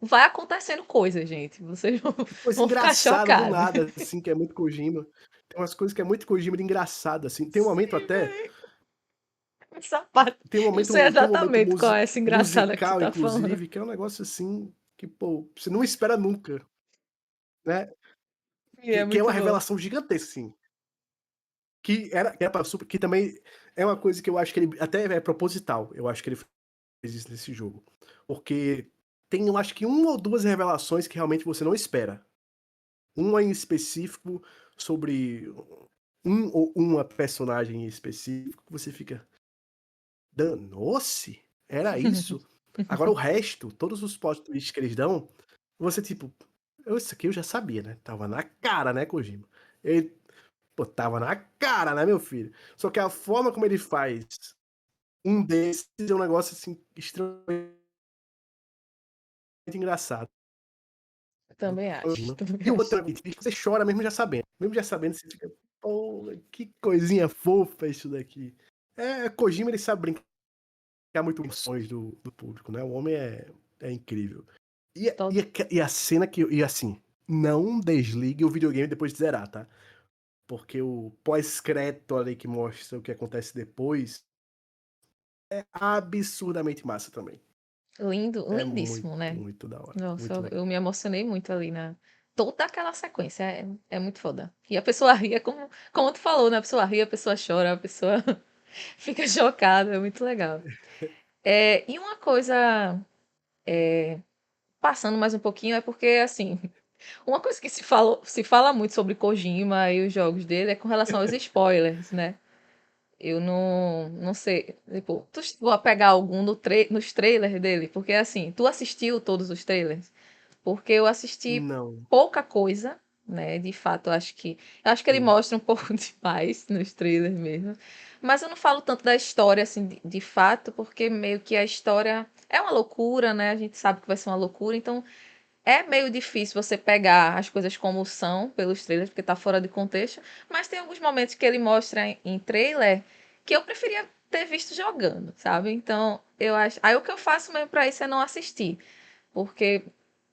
vai acontecendo coisa, gente. Vocês vão, E coisa vão ficar engraçada do chocados. nada, assim, que é muito Kojima. Tem umas coisas que é muito Kojima de engraçado, assim. Tem um momento Sim, até. velho. Essa parte. Eu sei Tem um momento exatamente qual é essa engraçada que tu musical, tá falando. inclusive, que é um negócio assim que, pô, você não espera nunca, né? E é Que é uma muito bom. revelação gigantesca, assim. Que era pra super. Que também é uma coisa que eu acho que ele até é proposital. Eu acho que ele fez isso nesse jogo. Porque tem, eu acho que uma ou duas revelações que realmente você não espera. Uma em específico sobre um ou uma personagem em específico que você fica. Danou-se? Era isso? Agora o resto, todos os plot twists que eles dão, você tipo, isso aqui eu já sabia, né? Tava na cara, né, Kojima? Ele, pô, tava na cara, né, meu filho? Só que a forma como ele faz um desses é um negócio assim extremamente engraçado. Também acho, Kojima. também E o outro acho. é que você chora mesmo já sabendo. Mesmo já sabendo, você fica, pô, que coisinha fofa isso daqui. Kojima ele sabe brincar muito com emoções do público, né? O homem é incrível. Todo. E a cena que. E assim, não desligue o videogame depois de zerar, tá? Porque o pós-crédito ali que mostra o que acontece depois é absurdamente massa também. Lindo, É lindíssimo, muito, né? muito da hora. Nossa, Muito legal. eu me emocionei muito ali na. Toda aquela sequência é muito foda. E a pessoa ri, como tu falou, né? A pessoa ri, a pessoa chora, a pessoa fica chocada, é muito legal. É, e uma coisa, passando mais um pouquinho, é porque, assim, uma coisa que se fala muito sobre Kojima e os jogos dele é com relação aos spoilers, né? Eu não sei, tipo, tu chegou a pegar algum nos trailers dele? Porque, assim, tu assistiu todos os trailers? Porque eu assisti Não. pouca coisa, né? De fato, eu acho que ele Sim. mostra um pouco demais nos trailers mesmo. Mas eu não falo tanto da história, assim, de fato, porque meio que a história é uma loucura, né? A gente sabe que vai ser uma loucura, então é meio difícil você pegar as coisas como são pelos trailers, porque tá fora de contexto, mas tem alguns momentos que ele mostra em trailer que eu preferia ter visto jogando, sabe? Então, eu acho. Aí o que eu faço mesmo pra isso é não assistir. Porque,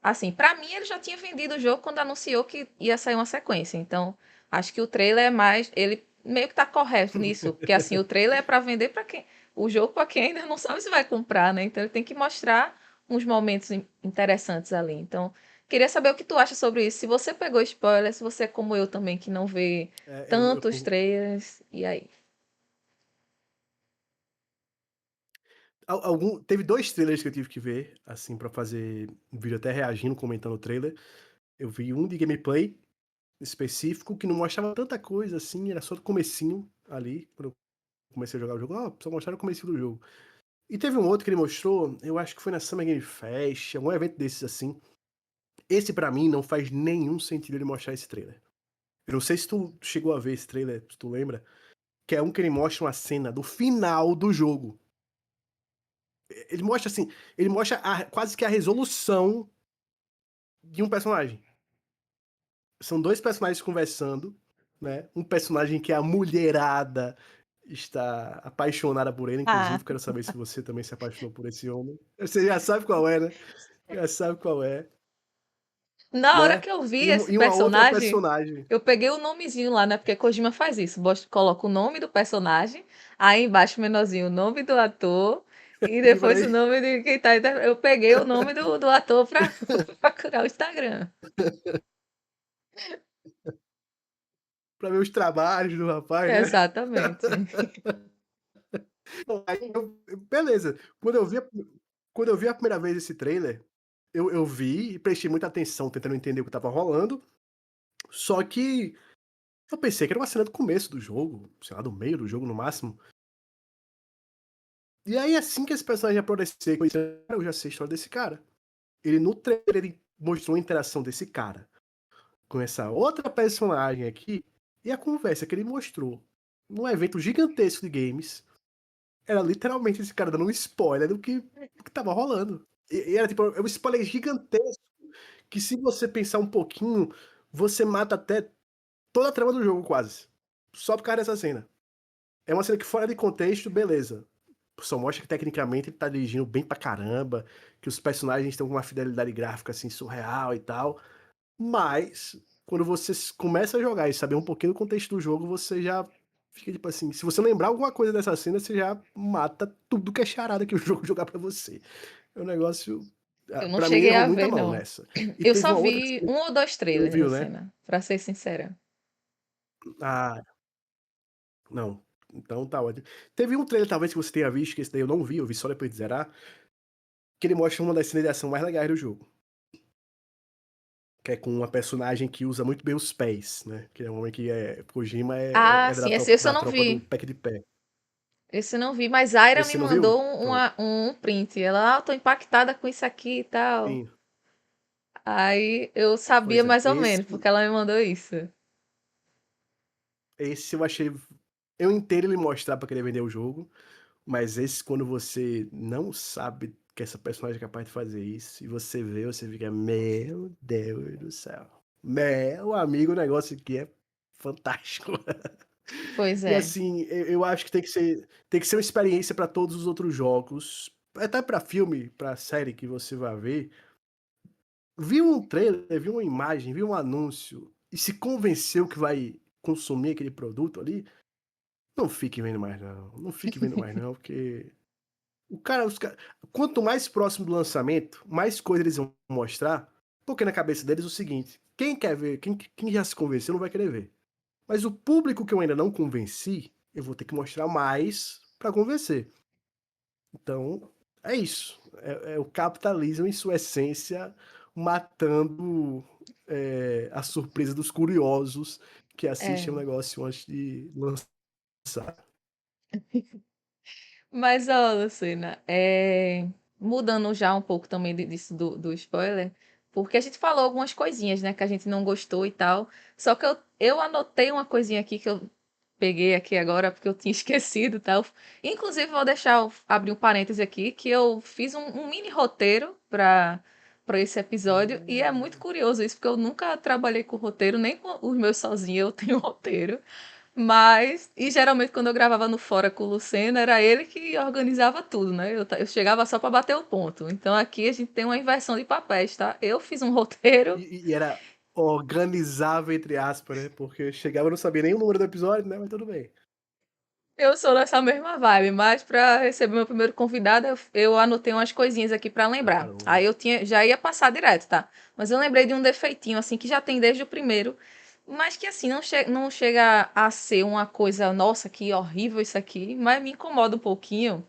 assim, pra mim ele já tinha vendido o jogo quando anunciou que ia sair uma sequência. Então, acho que o trailer é mais. Ele meio que tá correto nisso. Porque, assim, o trailer é pra vender pra quem. O jogo pra quem ainda não sabe se vai comprar, né? Então, ele tem que mostrar uns momentos interessantes ali. Então, queria saber o que tu acha sobre isso. Se você pegou spoiler, se você é como eu também, que não vê tantos trailers. E aí? Teve dois trailers que eu tive que ver, assim, pra fazer um vídeo até reagindo, comentando o trailer. Eu vi um de gameplay específico que não mostrava tanta coisa assim, era só do comecinho ali, quando eu comecei a jogar o jogo, só mostraram o comecinho do jogo. E teve um outro que ele mostrou, eu acho que foi na Summer Game Fest, algum evento desses assim. Esse pra mim não faz nenhum sentido ele mostrar esse trailer. Eu não sei se tu chegou a ver esse trailer, se tu lembra, que é um que ele mostra uma cena do final do jogo. Ele mostra assim, ele mostra quase que a resolução de um personagem. São dois personagens conversando, né? Um personagem que a mulherada está apaixonada por ele, Ah, inclusive. Quero saber se você também se apaixonou por esse homem. Você já sabe qual é, né? Já sabe qual é, na hora né? que eu vi E, esse e uma outra personagem, personagem. eu peguei o nomezinho lá, né? Porque Kojima faz isso. Coloca o nome do personagem, aí embaixo menorzinho o nome do ator e E depois o peraí, nome de quem tá. Eu peguei o nome do ator pra procurar o Instagram. pra ver os trabalhos do rapaz, né? Exatamente. Bom, aí beleza. Quando eu vi a primeira vez esse trailer, eu vi e prestei muita atenção, tentando entender o que estava rolando. Só que eu pensei que era uma cena do começo do jogo, sei lá, do meio do jogo no máximo. E aí, assim que esse personagem aparecer, eu já sei a história desse cara. Ele no trailer ele mostrou a interação desse cara com essa outra personagem aqui e a conversa que ele mostrou num evento gigantesco de games. Era literalmente esse cara dando um spoiler do que tava rolando. E era tipo, é um spoiler gigantesco que se você pensar um pouquinho, você mata até toda a trama do jogo quase. Só por causa dessa cena. É uma cena que fora de contexto, beleza. Só mostra que tecnicamente ele tá dirigindo bem pra caramba, que os personagens estão com uma fidelidade gráfica assim surreal e tal. Mas quando você começa a jogar e saber um pouquinho do contexto do jogo, você já fica tipo assim, se você lembrar alguma coisa dessa cena, você já mata tudo que é charada que o jogo jogar pra você. É um negócio, Eu não pra mim cheguei errou a muita ver, mão não. nessa. E Eu teve só uma outra vi que um ou dois você não trailers da viu, né? cena, pra ser sincera. Ah, não. Então tá ótimo. Teve um trailer talvez que você tenha visto, que esse daí eu não vi, eu vi só depois de zerar, que ele mostra uma das cenas de ação mais legais do jogo. Que é com uma personagem que usa muito bem os pés, né? Que é um homem que é. Kojima Ah, é sim, esse eu da não tropa do vi. pack de pé. Esse eu não vi, mas Aira Esse me você não viu? mandou Pronto. um print. Ela, tô impactada com isso aqui e tal. Sim. Aí eu sabia Pois é. mais ou menos, porque ela me mandou isso. Esse eu achei. Eu entendo ele mostrar pra querer vender o jogo, mas esse, quando você não sabe que essa personagem é capaz de fazer isso, e você vê, você fica, meu Deus do céu. Meu amigo, o negócio aqui é fantástico. Pois E é. assim, eu acho que tem que ser uma experiência pra todos os outros jogos, até pra filme, pra série que você vai ver. Viu um trailer, viu uma imagem, viu um anúncio e se convenceu que vai consumir aquele produto ali, não fique vendo mais não. Não fique vendo mais não, porque quanto mais próximo do lançamento, mais coisa eles vão mostrar, porque na cabeça deles é o seguinte, quem quer ver, quem já se convenceu não vai querer ver. Mas o público que eu ainda não convenci, eu vou ter que mostrar mais para convencer. Então, é isso. É o capitalismo em sua essência matando a surpresa dos curiosos que assistem o É. negócio antes de lançar. Mas, ó, Lucina, mudando já um pouco também disso do spoiler, porque a gente falou algumas coisinhas, né, que a gente não gostou e tal. Só que eu anotei uma coisinha aqui que eu peguei aqui agora, porque eu tinha esquecido e tal. Inclusive, vou deixar, abrir um parêntese aqui, que eu fiz um mini roteiro para esse episódio, e é muito curioso isso, porque eu nunca trabalhei com roteiro, nem com os meus sozinhos eu tenho roteiro. Mas, e geralmente quando eu gravava no Fora com o Luceno, era ele que organizava tudo, né? Eu chegava só para bater o ponto. Então aqui a gente tem uma inversão de papéis, tá? Eu fiz um roteiro, E era organizável, entre aspas, né? Porque chegava e não sabia nem o número do episódio, né? Mas tudo bem. eu sou nessa mesma vibe, mas para receber meu primeiro convidado, eu anotei umas coisinhas aqui para lembrar. Preparou. Aí eu já ia passar direto, tá? Mas eu lembrei de um defeitinho, assim, que já tem desde o primeiro, mas que assim, não chega a ser uma coisa, nossa, que horrível isso aqui, mas me incomoda um pouquinho.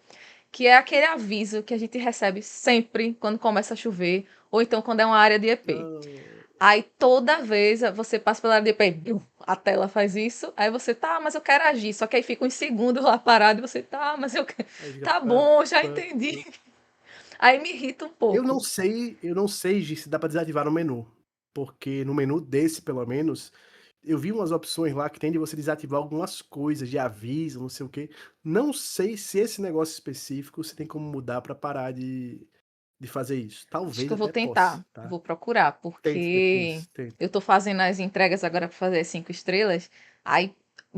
Que é aquele aviso que a gente recebe sempre quando começa a chover, ou então quando é uma área de EP. Não. Aí toda vez você passa pela área de EP, a tela faz isso, aí você tá, mas eu quero agir, só que aí fica uns segundos lá parado e você tá, mas eu quero. Aí fica Tá pá, bom, já pá, entendi. pá. Aí me irrita um pouco. Eu não sei, Gi, se dá pra desativar no menu. Porque no menu desse, pelo menos, eu vi umas opções lá que tem de você desativar algumas coisas de aviso, não sei o quê. Não sei se esse negócio específico você tem como mudar pra parar de fazer isso. Acho que Talvez eu vou até possa, tentar, tá? vou procurar, Tente porque depois, tente. eu tô fazendo as entregas agora para fazer 5 estrelas, aí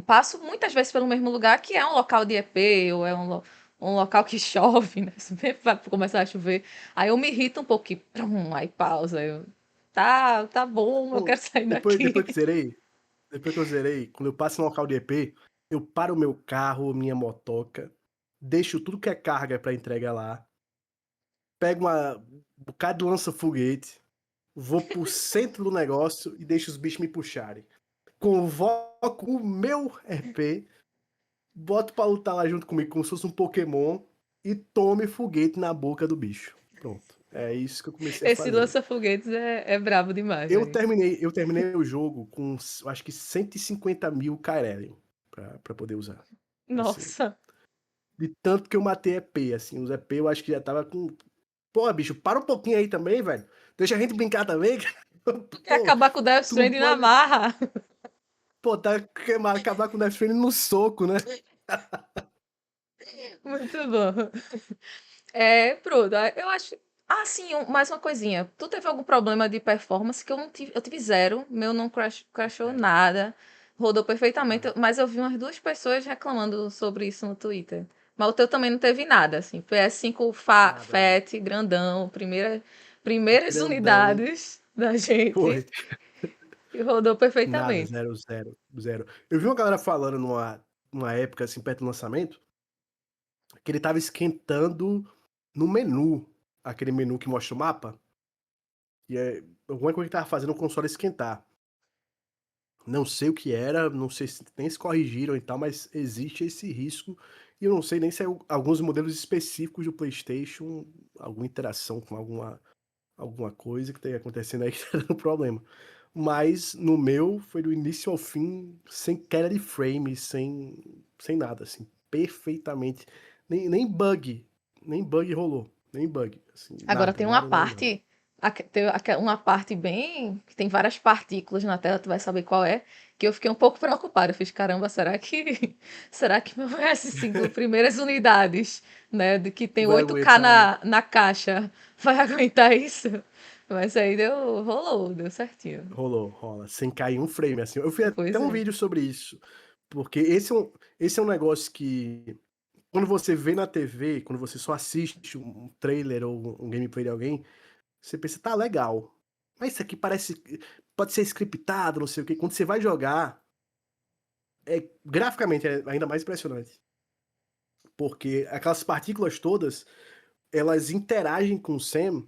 passo muitas vezes pelo mesmo lugar, que é um local de EP, ou é um local que chove, né? Sempre vai começar a chover. Aí eu me irrito um pouco, e prum, aí pausa. Tá bom, eu Bom, quero sair depois, daqui. depois que zerei, depois que eu zerei, quando eu passo no local de EP, eu paro o meu carro, minha motoca, deixo tudo que é carga pra entrega lá, pego um bocado de lança-foguete, vou pro centro do negócio e deixo os bichos me puxarem. Convoco o meu EP, boto pra lutar lá junto comigo como se fosse um Pokémon e tome foguete na boca do bicho. Pronto. É isso que eu comecei a Esse fazer. lança-foguetes é brabo demais, Eu velho. terminei, eu terminei o jogo com, eu acho que 150 mil Kairelion pra poder usar. Assim, Nossa, de tanto que eu matei EP, assim, os EP eu acho que já tava com... Pô, bicho, para um pouquinho aí também, velho. Deixa a gente brincar também. tu quer Pô, acabar com o Death tu não Stranding na pode... marra. Pô, tá queimado, acabar com o Death Stranding no soco, né? Muito bom. Pronto. Eu acho. Ah, sim, mais uma coisinha. Tu teve algum problema de performance que eu não tive? Eu tive zero. Meu não crashou Sério. nada. Rodou perfeitamente. Ah, Mas eu vi umas 2 pessoas reclamando sobre isso no Twitter. Mas o teu também não teve nada, assim. PS5 nada, nada. Fat, grandão, primeiras Grandão. unidades da gente. Foi. E rodou Nada, perfeitamente. zero, zero, zero. Eu vi uma galera falando numa época, assim, perto do lançamento, que ele tava esquentando no menu, aquele menu que mostra o mapa, e é alguma coisa que tava fazendo o console esquentar. Não sei o que era, não sei se nem se corrigiram e tal, mas existe esse risco. E eu não sei nem se é alguns modelos específicos do PlayStation, alguma interação com alguma coisa que esteja acontecendo aí que tá dando problema. Mas no meu foi do início ao fim, sem queda de frame, sem nada, assim, perfeitamente. Nem bug rolou, nem bug, assim, Agora nada, tem uma nada, nada, nada. parte, uma parte bem, que tem várias partículas na tela, tu vai saber qual é, que eu fiquei um pouco preocupada. Eu fiz, caramba, será que meu PS5, primeiras unidades, né, de que tem Vai 8K aguentar, né? na caixa, vai aguentar isso? Mas aí rolou, deu certinho. Rola, sem cair um frame, assim. Eu fiz até Pois um é. vídeo sobre isso, porque esse é um negócio que, quando você vê na TV, quando você só assiste um trailer ou um gameplay de alguém, você pensa, tá legal. Mas isso aqui pode ser scriptado, não sei o quê. Quando você vai jogar, graficamente é ainda mais impressionante. Porque aquelas partículas todas, elas interagem com o Sam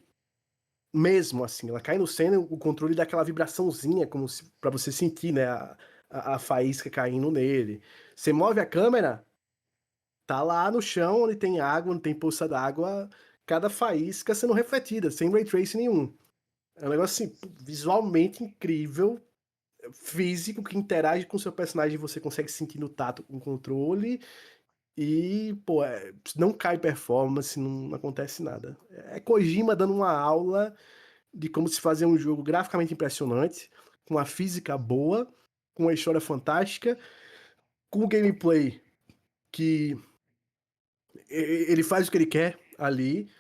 mesmo, assim. Ela cai no Sam, o controle dá aquela vibraçãozinha, como se, pra você sentir, né, a faísca caindo nele. Você move a câmera, tá lá no chão, onde tem água, onde tem poça d'água, cada faísca sendo refletida, sem ray tracing nenhum. É um negócio assim, visualmente incrível, físico, que interage com o seu personagem, você consegue sentir no tato com o controle, e, pô, não cai performance, não acontece nada. É Kojima dando uma aula de como se fazer um jogo graficamente impressionante, com uma física boa, com uma história fantástica, com um gameplay que ele faz o que ele quer ali,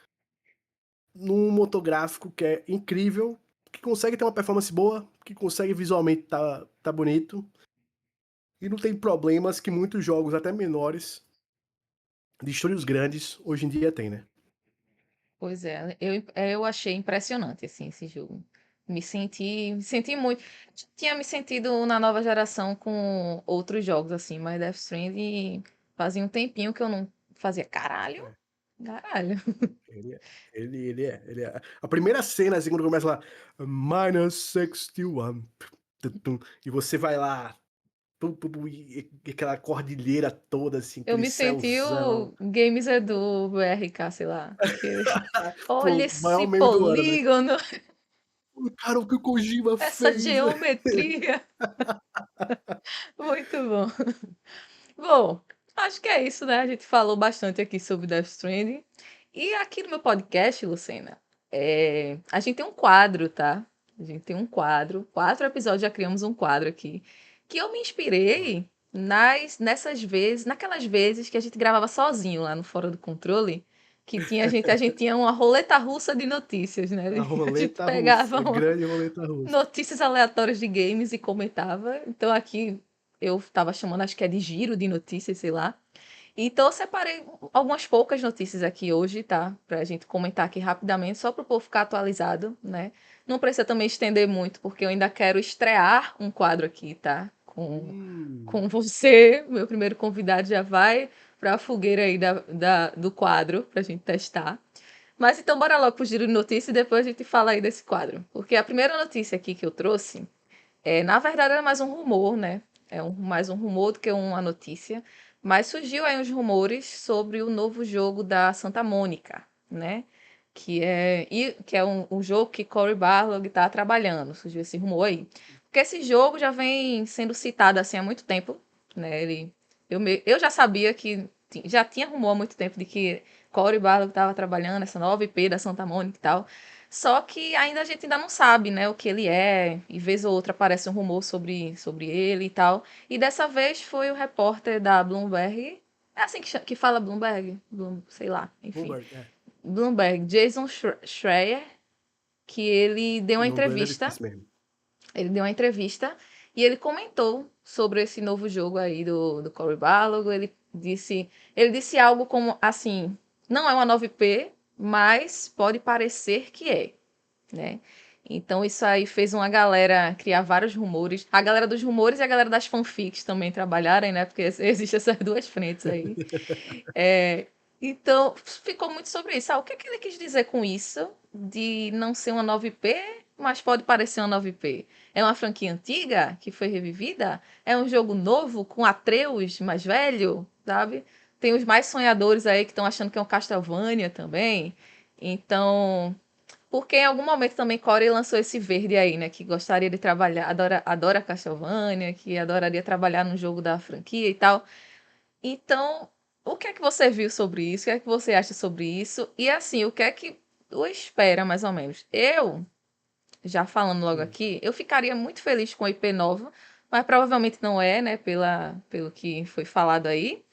num motográfico que é incrível, que consegue ter uma performance boa, que consegue visualmente tá bonito, e não tem problemas que muitos jogos, até menores, de estúdios grandes, hoje em dia tem, né? Pois é, eu achei impressionante, assim, esse jogo. Me senti muito. Tinha me sentido na nova geração com outros jogos, assim, mas Death Stranding fazia um tempinho que eu não fazia. Caralho, É, caralho. ele é. Ele é. A primeira cena, assim, quando começa lá, -61, e você vai lá, e aquela cordilheira toda, assim, Eu aquele me senti céuzão. o Games Edu, BRK, sei lá. Olha Pô, maior esse meme do ano, né? polígono, Cara, o que o Kojima essa fez, velho? geometria. Muito bom. Bom, acho que é isso, né? A gente falou bastante aqui sobre Death Stranding. E aqui no meu podcast, Lucena, a gente tem um quadro, tá? A gente tem um quadro. 4 episódios já criamos um quadro aqui, que eu me inspirei nessas vezes, naquelas vezes que a gente gravava sozinho lá no Fora do Controle, que a gente tinha uma roleta russa de notícias, né? A A gente roleta russa, pegava a grande roleta russa. notícias aleatórias de games e comentava. Então aqui eu tava chamando, acho que é de giro de notícias, sei lá. Então eu separei algumas poucas notícias aqui hoje, tá? Pra gente comentar aqui rapidamente, só pro povo ficar atualizado, né? Não precisa também estender muito, porque eu ainda quero estrear um quadro aqui, tá? Com você, meu primeiro convidado já vai pra fogueira aí do quadro, pra gente testar. Mas então bora logo pro giro de notícias e depois a gente fala aí desse quadro. Porque a primeira notícia aqui que eu trouxe na verdade, era mais um rumor, né? Mais um rumor do que uma notícia. Mas surgiu aí uns rumores sobre o novo jogo da Santa Mônica, né? Que é um jogo que Cory Barlog está trabalhando. Surgiu esse rumor aí. Porque esse jogo já vem sendo citado assim há muito tempo, né? Eu já sabia que já tinha rumor há muito tempo de que Cory Barlog estava trabalhando essa nova IP da Santa Mônica e tal. Só que ainda a gente ainda não sabe, né, o que ele é, e vez ou outra aparece um rumor sobre ele e tal. E dessa vez foi o repórter da Bloomberg, é assim que fala Bloomberg? Sei lá, enfim. Bloomberg, é. Bloomberg, Jason Schreier, que ele deu O uma nome dele é entrevista. difícil mesmo. Ele deu uma entrevista e ele comentou sobre esse novo jogo aí do Cory Barlog. Ele disse algo como assim: não é uma 9P, mas pode parecer que é, né? Então isso aí fez uma galera criar vários rumores. A galera dos rumores e a galera das fanfics também trabalharem, né? Porque existem essas duas frentes aí. É, então ficou muito sobre isso. O que é que ele quis dizer com isso? De não ser uma 9P, mas pode parecer uma 9P. É uma franquia antiga que foi revivida? É um jogo novo com Atreus mais velho, sabe? Tem os mais sonhadores aí que estão achando que é um Castlevania também. Então, porque em algum momento também Corey lançou esse verde aí, né? Que gostaria de trabalhar, adora Castlevania, que adoraria trabalhar no jogo da franquia e tal. Então, o que é que você viu sobre isso? O que é que você acha sobre isso? E assim, o que é que tu espera, mais ou menos? Eu, já falando logo Hum. aqui, eu ficaria muito feliz com a IP nova, mas provavelmente não é, né? Pelo que foi falado aí.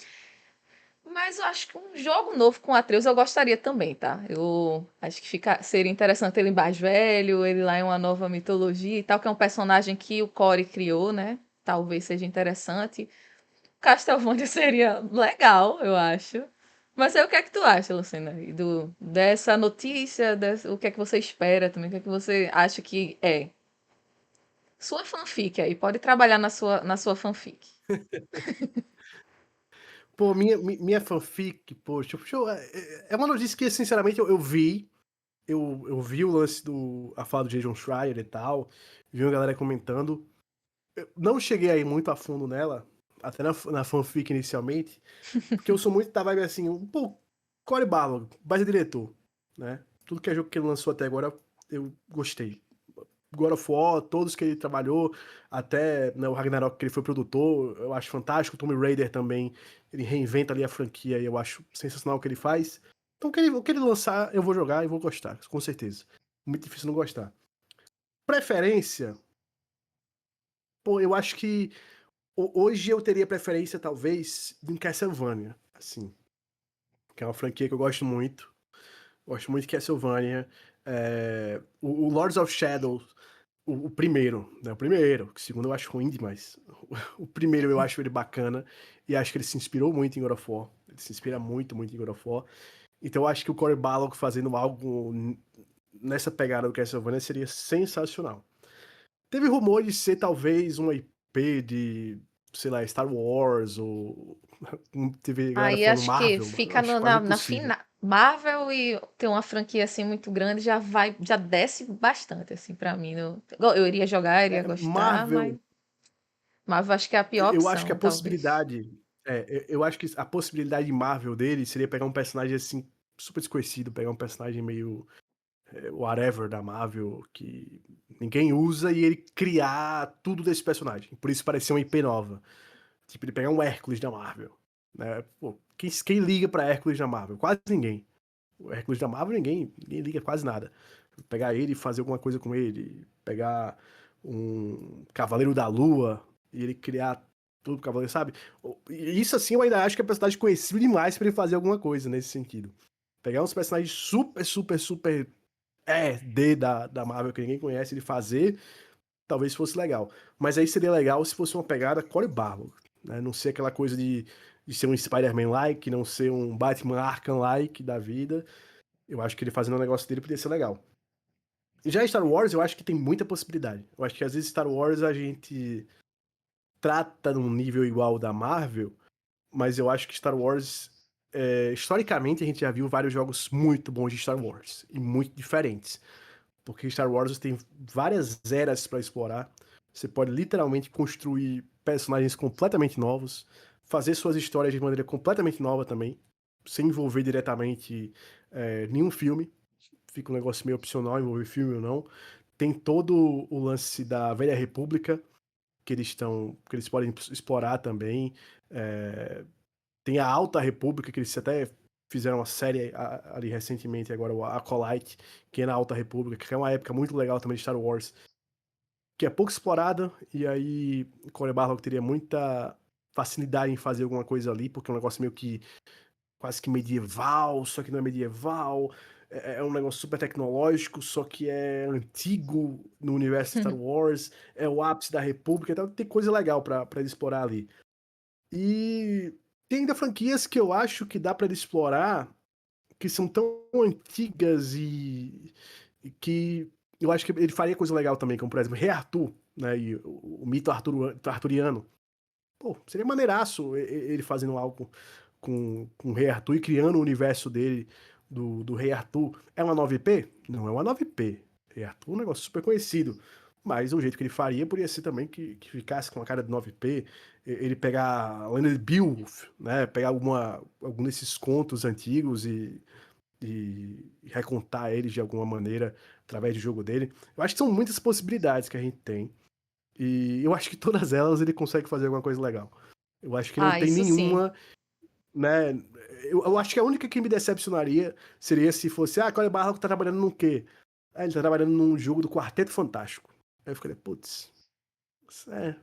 Mas eu acho que um jogo novo com Atreus eu gostaria também, tá? Eu acho que seria interessante ele mais velho, ele lá em uma nova mitologia e tal, que é um personagem que o Corey criou, né? Talvez seja interessante. Castlevania seria legal, eu acho. Mas aí o que é que tu acha, Lucena? Dessa notícia, o que é que você espera também? O que é que você acha que é? Sua fanfic aí, pode trabalhar na sua fanfic. Pô, minha fanfic, poxa, é uma notícia que, sinceramente, eu vi. Eu vi o lance a fala do Jason Schreier e tal, vi uma galera comentando. Eu não cheguei aí muito a fundo nela, até na fanfic inicialmente, porque eu sou muito da vibe assim, pô, Cory Barlog, base diretor, né? Tudo que é jogo que ele lançou até agora, eu gostei. God of War, todos que ele trabalhou, até né, o Ragnarok que ele foi produtor, eu acho fantástico. O Tomb Raider também, ele reinventa ali a franquia e eu acho sensacional o que ele faz. Então o que ele lançar, eu vou jogar e vou gostar, com certeza. Muito difícil não gostar. Preferência, pô, eu acho que hoje eu teria preferência, talvez, em Castlevania, assim, que é uma franquia que eu gosto muito. Gosto muito de Castlevania. O Lords of Shadow, o primeiro, né? O primeiro. O segundo eu acho ruim demais. O primeiro eu acho ele bacana. E acho que ele se inspirou muito em God of War. Ele se inspira muito, muito em God of War. Então eu acho que o Cory Barlog fazendo algo nessa pegada do Castlevania seria sensacional. Teve rumor de ser talvez uma IP de, sei lá, Star Wars ou teve galera Aí falando acho que Marvel, mas eu fica acho quase na impossível. final. Marvel e ter uma franquia assim muito grande já desce bastante assim para mim. Eu iria jogar, iria gostar, mas Marvel, Marvel acho que é a pior eu acho que a opção, talvez. possibilidade. Eu acho que a possibilidade de Marvel dele seria pegar um personagem assim, super desconhecido, pegar um personagem meio whatever da Marvel, que ninguém usa, e ele criar tudo desse personagem. Por isso parecia uma IP nova. Tipo, ele pegar um Hércules da Marvel. Né? Pô, quem liga pra Hércules da Marvel? Quase ninguém. O Hércules da Marvel, ninguém liga quase nada. Pegar ele e fazer alguma coisa com ele. Pegar um Cavaleiro da Lua e ele criar tudo pro Cavaleiro, sabe? E isso assim eu ainda acho que é personagem conhecido demais pra ele fazer alguma coisa nesse sentido. Pegar uns personagens super, super, super da Marvel que ninguém conhece, ele fazer, talvez fosse legal. Mas aí seria legal se fosse uma pegada Cory Barlog, né? Não ser aquela coisa de ser um Spider-Man-like, não ser um Batman Arkham-like da vida. Eu acho que ele fazendo um negócio dele poderia ser legal. Já Star Wars, eu acho que tem muita possibilidade. Eu acho que às vezes Star Wars a gente trata num nível igual ao da Marvel, mas eu acho que Star Wars, historicamente, a gente já viu vários jogos muito bons de Star Wars e muito diferentes. Porque Star Wars tem várias eras para explorar. Você pode literalmente construir personagens completamente novos, fazer suas histórias de maneira completamente nova também, sem envolver diretamente nenhum filme. Fica um negócio meio opcional envolver filme ou não. Tem todo o lance da Velha República que eles podem explorar também. É, tem a Alta República que eles até fizeram uma série ali recentemente agora, o Acolyte, que é na Alta República, que é uma época muito legal também de Star Wars, que é pouco explorada, e aí Cory Barlog teria muita facilidade em fazer alguma coisa ali, porque é um negócio meio que quase que medieval, só que não é medieval. É um negócio super tecnológico, só que é antigo no universo de Star Wars. É o ápice da República, então tem coisa legal pra ele explorar ali. E tem ainda franquias que eu acho que dá pra ele explorar, que são tão antigas e que eu acho que ele faria coisa legal também, como por exemplo, Rei Arthur, né? E o mito arturiano. Pô, seria maneiraço ele fazendo algo com o Rei Arthur e criando o universo dele, do Rei Arthur. É uma 9P? Não é uma 9P. Rei Arthur é um negócio super conhecido. Mas o jeito que ele faria poderia ser também que ficasse com a cara de 9P. Ele pegar Leonard Beowulf, né? Pegar algum desses contos antigos e recontar eles de alguma maneira através do jogo dele. Eu acho que são muitas possibilidades que a gente tem. E eu acho que todas elas ele consegue fazer alguma coisa legal. Eu acho que não Ah, tem isso sim. nenhuma, né? Eu acho que a única que me decepcionaria seria se fosse, Cole Barroco tá trabalhando no quê? Ele tá trabalhando num jogo do Quarteto Fantástico. Aí eu ficaria, putz, é,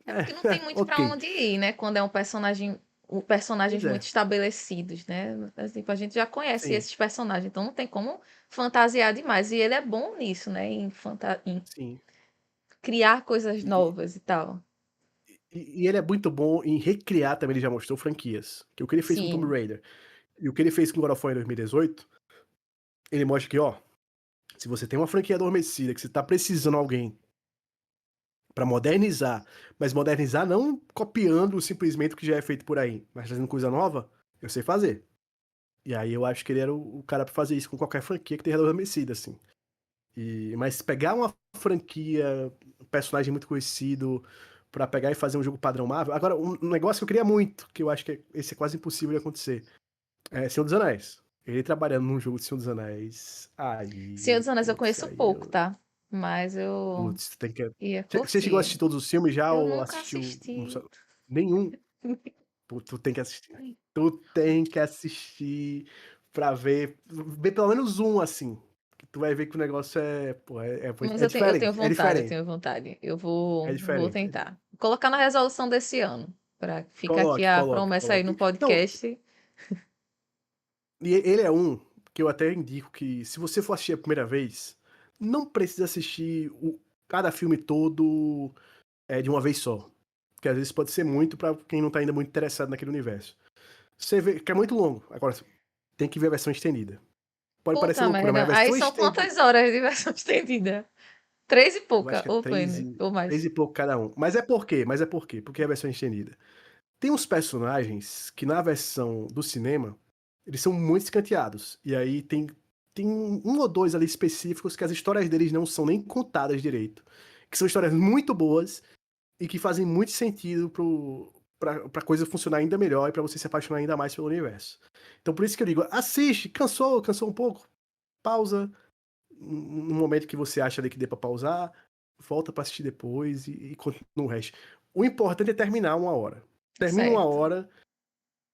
É porque não tem muito pra ok. onde ir, né? Quando é um personagem, personagens Pois muito é, estabelecidos, né? Tipo, a gente já conhece sim, esses personagens, então não tem como fantasiar demais. E ele é bom nisso, né? Em sim. criar coisas E, novas e tal. e ele é muito bom em recriar também, ele já mostrou franquias. Que o que ele fez com Tomb Sim. Raider e o que ele fez com God of War em 2018, ele mostra que, ó, se você tem uma franquia adormecida, que você tá precisando de alguém para modernizar, mas modernizar não copiando simplesmente o que já é feito por aí, mas trazendo coisa nova, eu sei fazer. E aí eu acho que ele era o cara para fazer isso com qualquer franquia que tenha adormecida, assim. Mas pegar uma franquia, um personagem muito conhecido, para pegar e fazer um jogo padrão Marvel. Agora, um negócio que eu queria muito, que eu acho que esse é quase impossível de acontecer, é Senhor dos Anéis. Ele trabalhando num jogo de Senhor dos Anéis. Senhor Aí, dos Anéis eu putz, conheço pouco, tá? Mas eu putz, tem que. ia Você chegou a curtir. assistir todos os filmes já Eu ou nunca assistiu assisti. nenhum? Pô, tu tem que assistir. Tu tem que assistir pra ver pelo menos um, assim. Que tu vai ver que o negócio pô, Mas é eu tenho diferente. É vontade, eu diferente. tenho vontade. É Vou diferente. tentar. Vou colocar na resolução desse ano. Para ficar aqui Coloque, a coloque, promessa aí no coloque. Não, podcast. e ele é um que eu até indico que, se você for assistir a primeira vez, não precisa assistir cada filme todo de uma vez só. Porque às vezes pode ser muito pra quem não tá ainda muito interessado naquele universo. Você vê que é muito longo. Agora, tem que ver a versão estendida. Pode parecer Puta loucura, mas a merda. Aí versão são estendida. quantas horas de versão estendida? Três e Eu acho pouca, que é ou menos, ou três mais. e pouco cada um. Mas é por quê? Mas é por quê? Porque é a versão estendida. Tem uns personagens que na versão do cinema, eles são muito escanteados. E aí tem um ou dois ali específicos que as histórias deles não são nem contadas direito. Que são histórias muito boas e que fazem muito sentido pra coisa funcionar ainda melhor e pra você se apaixonar ainda mais pelo universo. Então por isso que eu digo, assiste, cansou um pouco, pausa, no momento que você acha ali que dê pra pausar, volta pra assistir depois e continua o resto. O importante é terminar uma hora. Termina uma Certo. hora,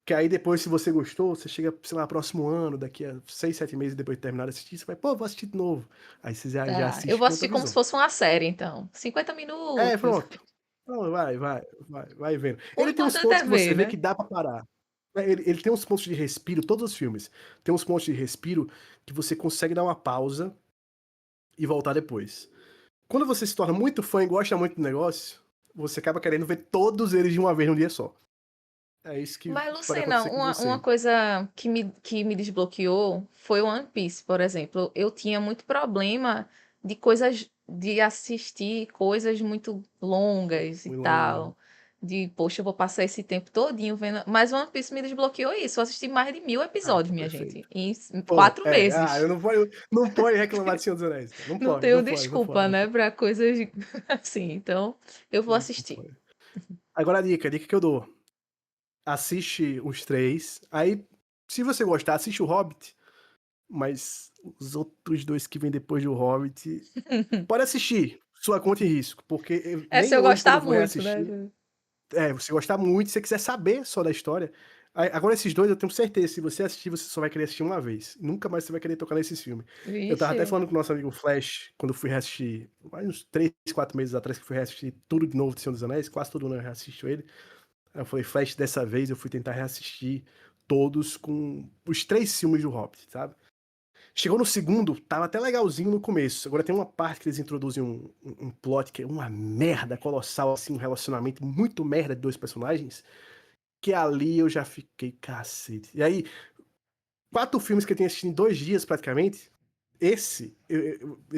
que aí depois, se você gostou, você chega, sei lá, próximo ano, daqui a 6, 7 meses depois de terminar de assistir, você vai, pô, vou assistir de novo. Aí você já Tá. Eu assiste vou com outra assistir como se visão. fosse uma série, então. 50 É, minutos. pronto. Não, vai vendo. O Ele tem uns importante pontos é que ver, você vê né? que dá pra parar. Ele tem uns pontos de respiro, todos os filmes, tem uns pontos de respiro que você consegue dar uma pausa e voltar depois. Quando você se torna muito fã e gosta muito do negócio, você acaba querendo ver todos eles de uma vez num dia só. É isso que Mas, pode Lucena, acontecer com uma você. coisa que me desbloqueou foi o One Piece, por exemplo. Eu tinha muito problema de coisas, de assistir coisas muito longas e Muito longo. tal. De, poxa, eu vou passar esse tempo todinho vendo. Mas o One Piece me desbloqueou isso. Eu assisti mais de 1000 Ah, episódios, então minha gente, perfeito. em Pô, 4 é, eu meses. não pode reclamar de Senhor dos Anéis, cara. Não Não pode, tenho não pode, não pode, desculpa, não né, pode. pra coisas assim. Então, eu vou Não assistir. pode. Agora a dica que eu dou. Assiste os três. Aí, se você gostar, assiste o Hobbit. Mas os outros dois que vêm depois do Hobbit, pode assistir. Sua conta e risco. Porque É se nem eu hoje, quando gostar eu vou muito, né? reassistir. Você gostar muito, se você quiser saber só da história. Agora, esses dois, eu tenho certeza, se você assistir, você só vai querer assistir uma vez. Nunca mais você vai querer tocar nesses filmes. Eu tava até Vixe. falando com o nosso amigo Flash, quando eu fui reassistir, mais uns 3, 4 meses atrás, que eu fui reassistir tudo de novo do Senhor dos Anéis, quase todo ano eu reassisto ele. Aí eu falei, Flash, dessa vez eu fui tentar reassistir todos com os 3 filmes do Hobbit, sabe? Chegou no segundo, tava até legalzinho no começo. Agora tem uma parte que eles introduzem um plot que é uma merda colossal, assim, um relacionamento muito merda de dois personagens, que ali eu já fiquei cacete. E aí, 4 filmes que eu tenho assistido em 2 dias praticamente, esse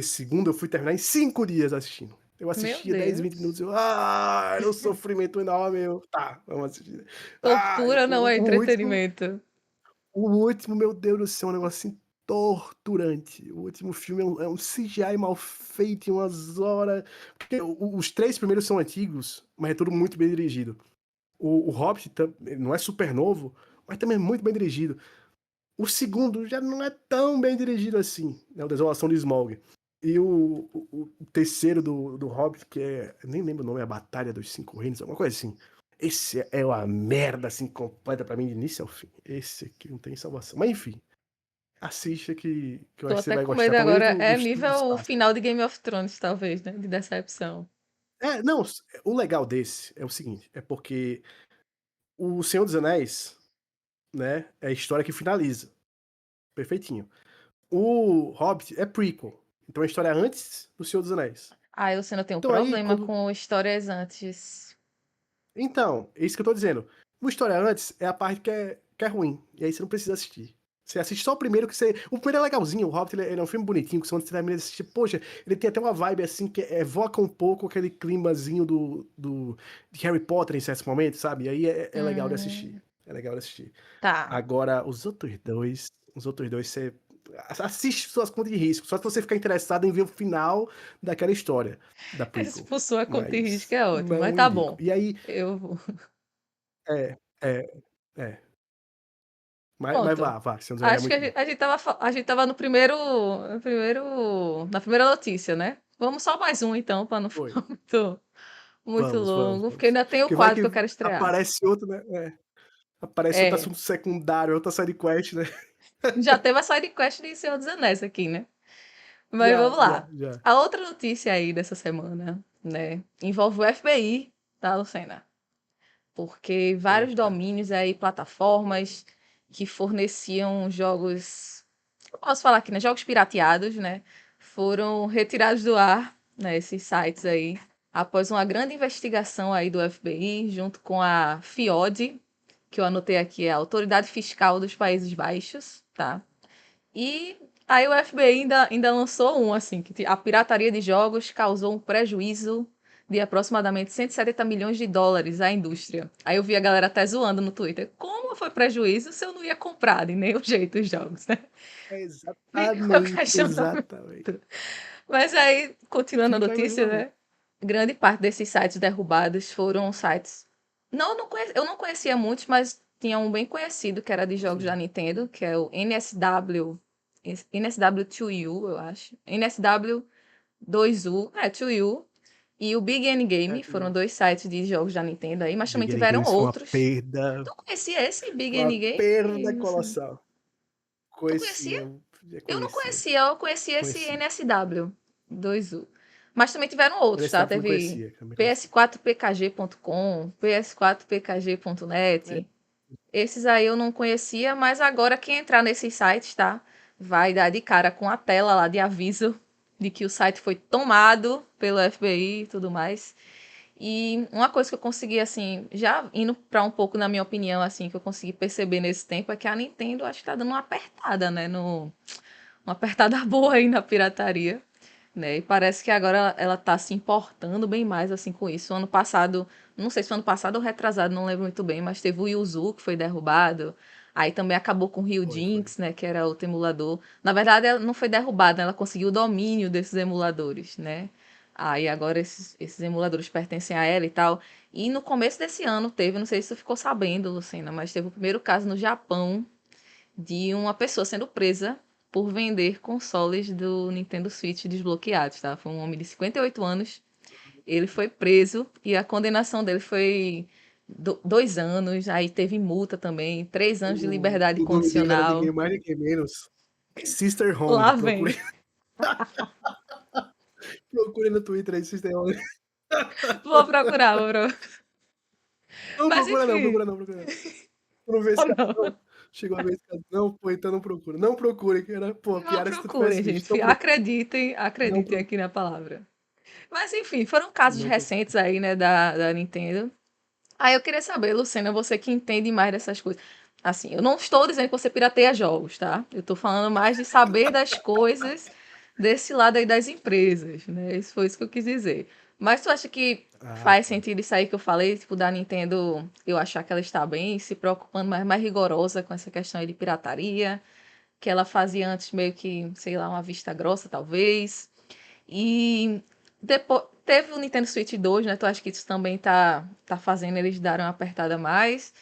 segundo eu fui terminar em 5 dias assistindo. Eu Meu assistia 10, 20 Deus. minutos, era um sofrimento enorme, tá, vamos assistir. Tortura não é O último, entretenimento. o último, meu Deus do céu, é um negócio assim torturante. O último filme é um CGI mal feito em umas horas. Porque os 3 primeiros são antigos, mas é tudo muito bem dirigido. O Hobbit ele não é super novo, mas também é muito bem dirigido. O segundo já não é tão bem dirigido assim, né? O Desolação de Smaug. E o terceiro do Hobbit, que é. Eu nem lembro o nome, é a Batalha dos Cinco Reinos, alguma coisa assim. Esse é uma merda assim completa pra mim, de início ao fim. Esse aqui não tem salvação. Mas enfim, assista que eu Tô acho que você até vai com gostar. medo Pelo menos agora. do, É do estilo de nível espaço. final de Game of Thrones, talvez, né? De decepção. Não, o legal desse é o seguinte: é porque o Senhor dos Anéis, né, é a história que finaliza. Perfeitinho. O Hobbit é prequel. Então a história é antes do Senhor dos Anéis. Ah, eu sendo tenho Então aí, problema quando. com histórias antes. Então, é isso que eu tô dizendo. O história antes é a parte que é ruim. E aí você não precisa assistir. Você assiste só o primeiro que você. O primeiro é legalzinho, o Hobbit ele é um filme bonitinho, que quando você termina de assistir, poxa, ele tem até uma vibe assim que evoca um pouco aquele climazinho de Harry Potter em certos momentos, sabe? E aí é legal de assistir. Hum, É legal de assistir. tá. Agora, os outros dois, você assiste suas contas de risco, só se você ficar interessado em ver o final daquela história da Esse prequel. por sua conta e risco Mas é ótimo, mas não tá indico. bom. E aí, Eu vou. é, é, é. Mas Pronto. vá, Senhor dos Anéis é Acho que muito bom. a gente tava na primeira notícia, né? Vamos só mais um então, para não Foi. ficar muito Vamos, vamos, longo, porque vamos. ainda tem o Porque vai quadro que que eu quero estrear. aparece outro, né? Aparece outro É, assunto secundário, outra side quest, né? já teve a sidequest de Senhor dos Anéis aqui, né? Mas Já, vamos já, lá. já. A outra notícia aí dessa semana, né, envolve o FBI, tá, Lucena? Porque vários Eita. domínios aí, plataformas que forneciam jogos, eu posso falar aqui, né, jogos pirateados, né, foram retirados do ar, né, esses sites aí, após uma grande investigação aí do FBI, junto com a FIOD, que eu anotei aqui, é a Autoridade Fiscal dos Países Baixos, tá? E aí o FBI ainda lançou um, assim, que a pirataria de jogos causou um prejuízo de aproximadamente 170 milhões de dólares à indústria. Aí eu vi a galera até zoando no Twitter. Como foi prejuízo se eu não ia comprar de nenhum jeito os jogos, né? Fica o Exatamente, questionamento. exatamente. Mas aí, continuando a Fica a notícia, imaginação. né? Grande parte desses sites derrubados foram sites. Não, eu não conhecia muitos, mas tinha um bem conhecido que era de jogos da Sim. Nintendo, que é o NSW2U, eu acho. NSW2U, 2U. E o Big N Game foram dois sites de jogos da Nintendo aí, mas também Big N tiveram Games foi uma outros. perda, Tu conhecia esse Big foi uma N perda Game? Assim, colossal. tu conhecia? Conhecia, já Eu não conhecia, conhecia, eu conhecia esse conhecia. NSW2U. Mas também tiveram outros, Nesse tá? dados eu não Teve conhecia. Também conhecia. ps4pkg.com, É, ps4pkg.net. Esses aí eu não conhecia, mas agora quem entrar nesses sites, tá? Vai dar de cara com a tela lá de aviso de que o site foi tomado pelo FBI e tudo mais. E uma coisa que eu consegui, assim, já indo para um pouco na minha opinião, assim, que eu consegui perceber nesse tempo é que a Nintendo acho que tá dando uma apertada, né? Uma apertada boa aí na pirataria, né? E parece que agora ela tá se importando bem mais, assim, com isso. Ano passado, não sei se foi ano passado ou retrasado, não lembro muito bem, mas teve o Yuzu que foi derrubado. Aí também acabou com o Rio foi. Jinx, né? Que era outro emulador. Na verdade, ela não foi derrubada, ela conseguiu o domínio desses emuladores, né? Aí agora esses emuladores pertencem a ela e tal. E no começo desse ano teve, não sei se você ficou sabendo, Lucena, mas teve o primeiro caso no Japão de uma pessoa sendo presa por vender consoles do Nintendo Switch desbloqueados, tá? Foi um homem de 58 anos. Ele foi preso e a condenação dele foi 2 anos. Aí teve multa também, 3 anos de liberdade O nome dele era ninguém condicional. mais, ninguém menos. Sister Hong. Lá vem. Procure no Twitter aí, Sister Hong. Vou procurar, vou procurar. Não Mas procura não, enfim. procura não, procura não. Tu não vê Ou esse caso, não. não? Chegou a ver esse caso. Não, pô, então não procura. Não procure, que era, pô, Não piada se tu procurem, tivesse visto. gente. Não procure. Acreditem, Não acreditem procure. aqui na palavra. Mas enfim, foram casos Não procure. recentes aí, né, da Nintendo. Aí eu queria saber, Luciana, você que entende mais dessas coisas. Assim, eu não estou dizendo que você pirateia jogos, tá? Eu estou falando mais de saber das coisas desse lado aí das empresas, né? Isso foi isso que eu quis dizer. Mas tu acha que Ah, faz tá. sentido isso aí que eu falei, tipo, da Nintendo, eu achar que ela está bem, se preocupando mais rigorosa com essa questão aí de pirataria, que ela fazia antes meio que, sei lá, uma vista grossa, talvez. E depois teve o Nintendo Switch 2, né? Tu acha que isso também tá fazendo eles darem uma apertada a mais?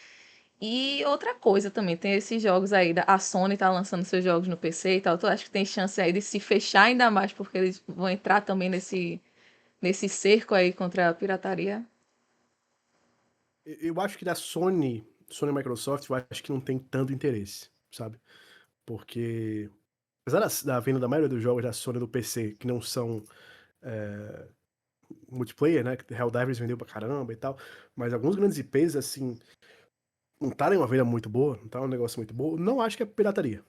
E outra coisa também, tem esses jogos aí, a Sony tá lançando seus jogos no PC e tal. Tu acha que tem chance aí de se fechar ainda mais, porque eles vão entrar também nesse cerco aí contra a pirataria? Eu acho que da Sony e Microsoft, eu acho que não tem tanto interesse, sabe? Porque, apesar da venda da maioria dos jogos da Sony do PC, que não são multiplayer, né? Que Helldivers vendeu pra caramba e tal, mas alguns grandes IPs, assim, não tá em uma venda muito boa, não tá um negócio muito bom, não acho que é pirataria.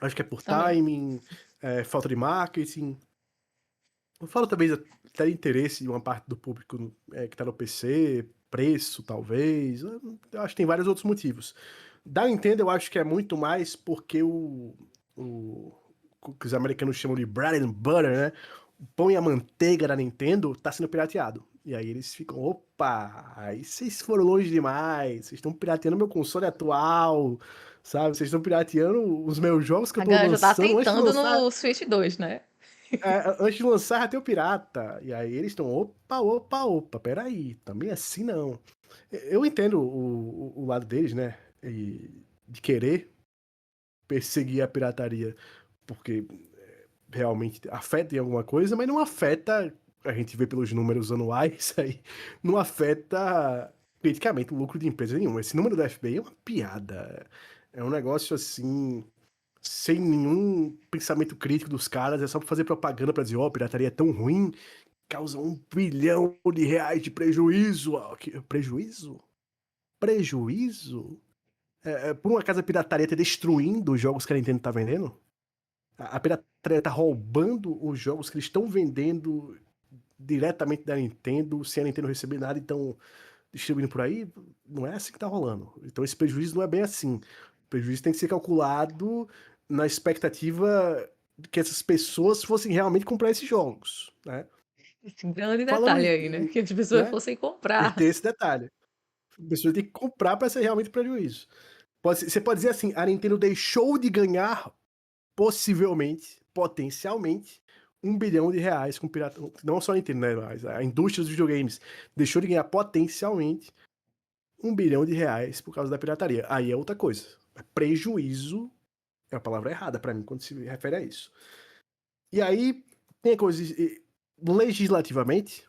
Acho que é por Também. timing, falta de marketing. Eu falo também até de interesse de uma parte do público que tá no PC, preço, talvez. Eu acho que tem vários outros motivos. Da Nintendo, eu acho que é muito mais porque o que os americanos chamam de bread and butter, né? O pão e a manteiga da Nintendo tá sendo pirateado. E aí eles ficam, opa, aí vocês foram longe demais, vocês estão pirateando meu console atual, sabe? Vocês estão pirateando os meus jogos que eu A tô galera já tá lançando antes de tentando lançar. no Switch 2, né? Antes de lançar já tem o pirata. E aí eles estão, opa, opa, opa, peraí, também assim não. Eu entendo o lado deles, né? De querer perseguir a pirataria, porque realmente afeta em alguma coisa, mas não afeta, a gente vê pelos números anuais aí, não afeta criticamente o lucro de empresa nenhuma. Esse número do FBI é uma piada. É um negócio assim, sem nenhum pensamento crítico dos caras, é só pra fazer propaganda pra dizer, ó, pirataria é tão ruim, causa R$ 1 bilhão de prejuízo. Ó, prejuízo? Prejuízo? Por uma casa a pirataria tá destruindo os jogos que a Nintendo tá vendendo? A pirataria tá roubando os jogos que eles estão vendendo diretamente da Nintendo, sem a Nintendo receber nada, então distribuindo por aí? Não é assim que tá rolando. Então esse prejuízo não é bem assim. O prejuízo tem que ser calculado na expectativa de que essas pessoas fossem realmente comprar esses jogos, né? Esse grande Falando, detalhe aí, né? Que as pessoas né? fossem Tem que ter comprar. esse detalhe. A pessoa tem que comprar para ser realmente prejuízo. Você pode dizer assim, a Nintendo deixou de ganhar possivelmente, potencialmente, R$ 1 bilhão com pirata. Não só a Nintendo, né? Mas a indústria dos videogames deixou de ganhar potencialmente R$ 1 bilhão por causa da pirataria. Aí é outra coisa. Prejuízo é a palavra errada para mim quando se refere a isso. E aí tem coisas legislativamente,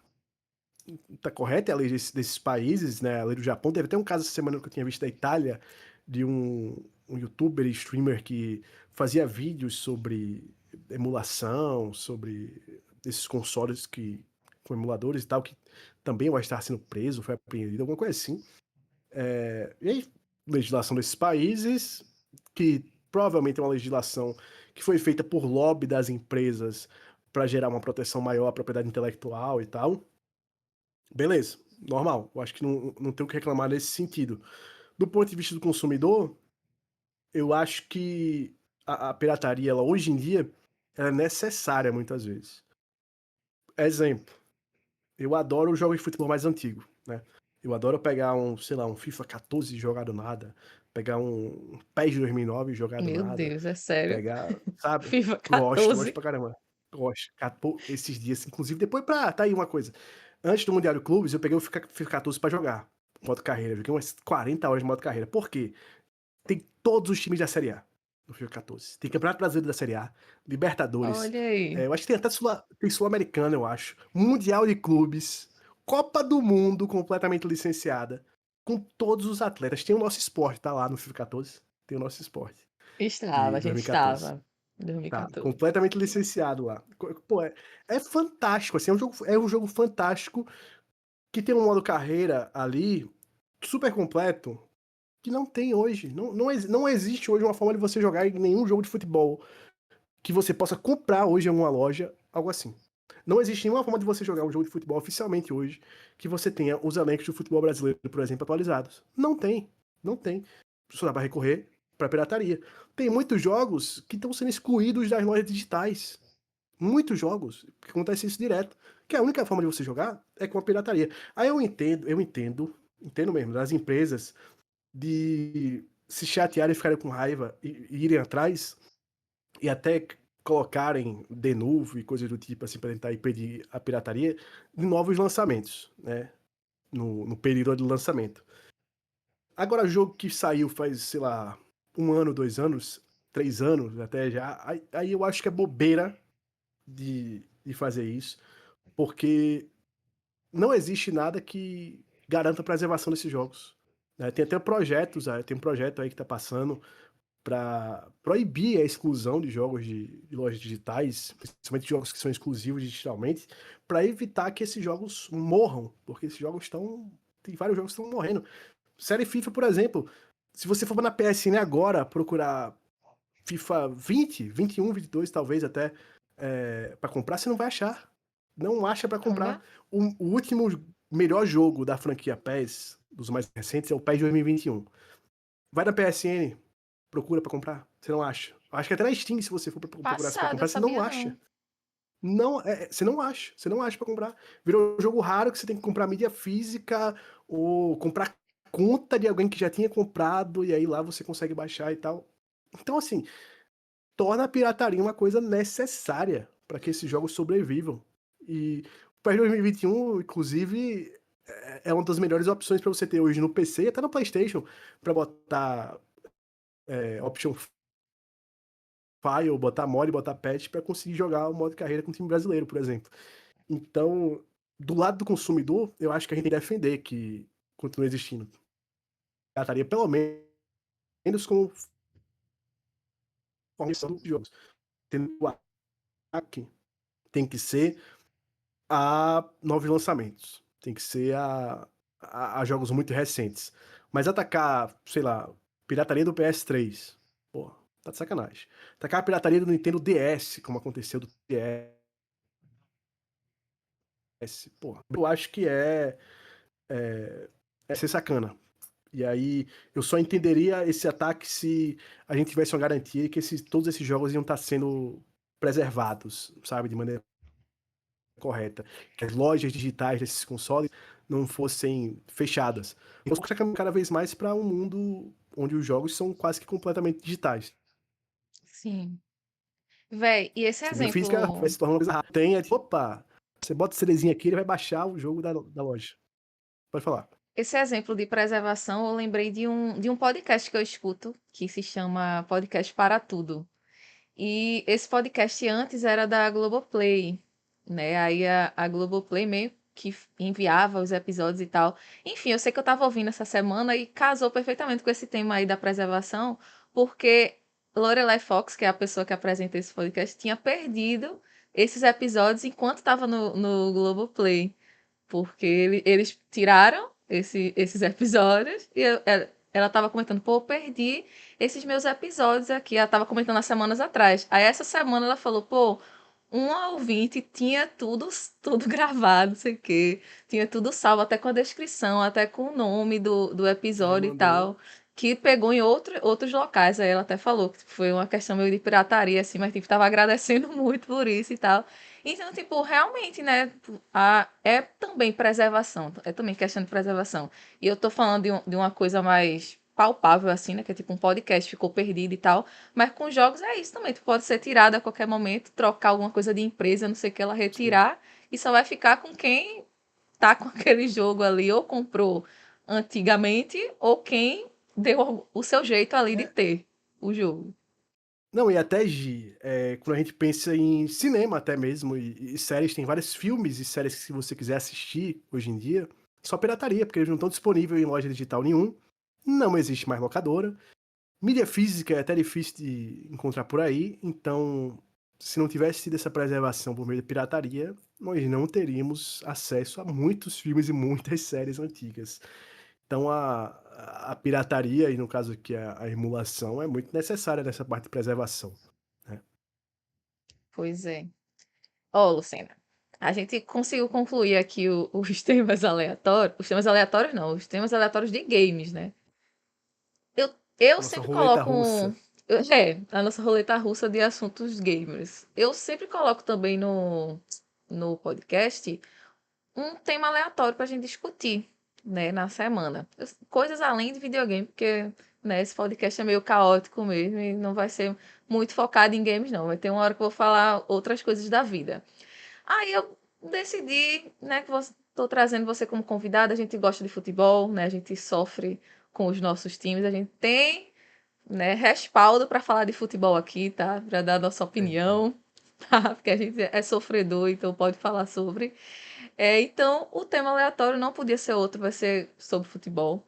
tá correta a lei desses países, né? A lei do Japão. Teve até um caso essa semana que eu tinha visto da Itália, de um youtuber e streamer que fazia vídeos sobre emulação, sobre esses consoles com emuladores e tal, que também vai estar sendo preso, foi apreendido, alguma coisa assim. E aí, legislação desses países, que provavelmente é uma legislação que foi feita por lobby das empresas para gerar uma proteção maior à propriedade intelectual e tal. Beleza, normal. Eu acho que não tem o que reclamar nesse sentido. Do ponto de vista do consumidor, eu acho que a pirataria, ela, hoje em dia, ela é necessária muitas vezes. Exemplo, eu adoro jogos de futebol mais antigo, né? Eu adoro pegar sei lá, um FIFA 14 e jogar do nada, pegar um PES 2009 e jogar do Meu nada, Deus, é sério? pegar, sabe? FIFA Gosto 14. pra caramba. Gosto. Esses dias, inclusive, depois tá aí uma coisa. Antes do Mundial de Clubes, eu peguei o FIFA 14 pra jogar. Modo carreira. Joguei umas 40 horas de modo carreira. Por quê? Tem todos os times da Série A no FIFA 14. Tem Campeonato Brasileiro da Série A, Libertadores, Olha aí. eu acho que tem até tem Sul-Americana, eu acho. Mundial de Clubes, Copa do Mundo completamente licenciada, com todos os atletas. Tem o nosso esporte, tá lá no FIFA 14. Tem o nosso esporte Estava, de a gente 2014. estava. Tá, 2014. completamente licenciado lá. Pô, é fantástico, assim, é um jogo fantástico que tem um modo carreira ali super completo que não tem hoje. Não existe hoje uma forma de você jogar em nenhum jogo de futebol que você possa comprar hoje em uma loja, algo assim. Não existe nenhuma forma de você jogar um jogo de futebol oficialmente hoje que você tenha os elencos do futebol brasileiro, por exemplo, atualizados. Não tem. Não tem. Só dá pra recorrer pra pirataria. Tem muitos jogos que estão sendo excluídos das lojas digitais. Muitos jogos que acontece isso direto. Que a única forma de você jogar é com a pirataria. Aí entendo mesmo, das empresas de se chatearem e ficarem com raiva e irem atrás e até colocarem de novo e coisas do tipo assim para tentar impedir a pirataria de novos lançamentos, né? No período de lançamento. Agora, jogo que saiu faz, sei lá, 1 ano, 2 anos, 3 anos até já, aí eu acho que é bobeira de fazer isso, porque não existe nada que garanta a preservação desses jogos, né? Tem até projetos, tem um projeto aí que tá passando para proibir a exclusão de jogos de lojas digitais, principalmente jogos que são exclusivos digitalmente, para evitar que esses jogos morram, porque esses jogos estão. Tem vários jogos que estão morrendo. Série FIFA, por exemplo, se você for na PSN agora procurar FIFA 20, 21, 22, talvez até, para comprar, você não vai achar. Não acha para comprar. Olha, O último melhor jogo da franquia PES, dos mais recentes, é o PES 2021. Vai na PSN, procura pra comprar, você não acha. Acho que até na Steam, se você for procurar pra passada, comprar, você não sabia acha. não. Não, você não acha pra comprar. Virou um jogo raro que você tem que comprar mídia física ou comprar conta de alguém que já tinha comprado e aí lá você consegue baixar e tal. Então, assim, torna a pirataria uma coisa necessária para que esses jogos sobrevivam. E o PES 2021, inclusive, é uma das melhores opções para você ter hoje no PC e até no PlayStation, para botar option file, botar mod, botar patch para conseguir jogar o modo carreira com o time brasileiro, por exemplo. Então, do lado do consumidor, eu acho que a gente tem que defender que continue existindo. Pirataria, pelo menos como formação de jogos. Tendo o ataque, tem que ser a novos lançamentos. Tem que ser a jogos muito recentes. Mas atacar, sei lá, pirataria do PS3, pô, tá de sacanagem. Atacar a pirataria do Nintendo DS, como aconteceu do DS, pô, eu acho que é ser sacana. E aí, eu só entenderia esse ataque se a gente tivesse uma garantia que todos esses jogos iam estar sendo preservados, sabe, de maneira correta. Que as lojas digitais desses consoles não fossem fechadas. Então, está caminhando cada vez mais para um mundo onde os jogos são quase que completamente digitais. Sim. Véi, e esse Se a mídia física vai exemplo, se tornar uma coisa rara. Tem, tipo, opa, você bota o CDzinho aqui, ele vai baixar o jogo da loja. Pode falar. esse exemplo de preservação, eu lembrei de um podcast que eu escuto, que se chama Podcast para Tudo. E esse podcast antes era da Globoplay, né? Aí a Globoplay meio que enviava os episódios e tal. Enfim, eu sei que eu tava ouvindo essa semana e casou perfeitamente com esse tema aí da preservação, porque Lorelai Fox, que é a pessoa que apresenta esse podcast, tinha perdido esses episódios enquanto tava no Globoplay. Porque eles tiraram esses episódios e ela tava comentando, pô, eu perdi esses meus episódios aqui. Ela tava comentando há semanas atrás. Aí essa semana ela falou, pô, um ouvinte tinha tudo gravado, não sei o quê. Tinha tudo salvo, até com a descrição, até com o nome do Aí episódio e mandou. tal. Que pegou em outros locais. Aí ela até falou que foi uma questão meio de pirataria, assim, mas tipo, tava agradecendo muito por isso e tal. Então, tipo, realmente, né, é também preservação, é também questão de preservação. E eu tô falando de uma coisa mais palpável, assim, né, que é tipo um podcast ficou perdido e tal, mas com jogos é isso também, tu pode ser tirado a qualquer momento, trocar alguma coisa de empresa, não sei o que, ela Sim. retirar, e só vai ficar com quem tá com aquele jogo ali, ou comprou antigamente, ou quem deu o seu jeito ali de É, ter o jogo. não, e até, Gi, quando a gente pensa em cinema até mesmo, e séries, tem vários filmes e séries que se você quiser assistir hoje em dia, só pirataria, porque eles não estão disponíveis em loja digital nenhum, não existe mais locadora, mídia física é até difícil de encontrar por aí, então, se não tivesse tido essa preservação por meio de pirataria, nós não teríamos acesso a muitos filmes e muitas séries antigas. Então a pirataria, e no caso aqui a emulação, é muito necessária nessa parte de preservação, né? Pois é. Ó, Lucena, a gente conseguiu concluir aqui os temas aleatórios. Os temas aleatórios não, os temas aleatórios de games, né? Eu A nossa sempre roleta coloco russa. a nossa roleta russa de assuntos gamers. Eu sempre coloco também no podcast um tema aleatório pra gente discutir, né, na semana. Coisas além de videogame, porque, né, esse podcast é meio caótico mesmo e não vai ser muito focado em games, não. Vai ter uma hora que eu vou falar outras coisas da vida. Aí eu decidi, né, que estou trazendo você como convidada. A gente gosta de futebol, né? A gente sofre com os nossos times. A gente tem, né, respaldo para falar de futebol aqui, tá? Para dar nossa Tem. opinião, tá? Porque a gente é sofredor, então pode falar sobre. Então, o tema aleatório não podia ser outro, vai ser sobre futebol.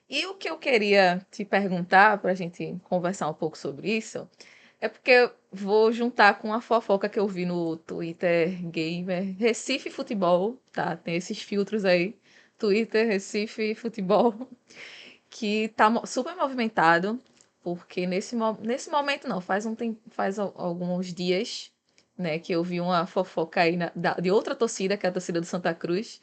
E o que eu queria te perguntar, para a gente conversar um pouco sobre isso, é porque eu vou juntar com a fofoca que eu vi no Twitter Gamer, Recife Futebol, tá? Tem esses filtros aí, Twitter, Recife Futebol, que tá super movimentado, porque nesse momento não, faz alguns dias, né, que eu vi uma fofoca aí de outra torcida, que é a torcida do Santa Cruz,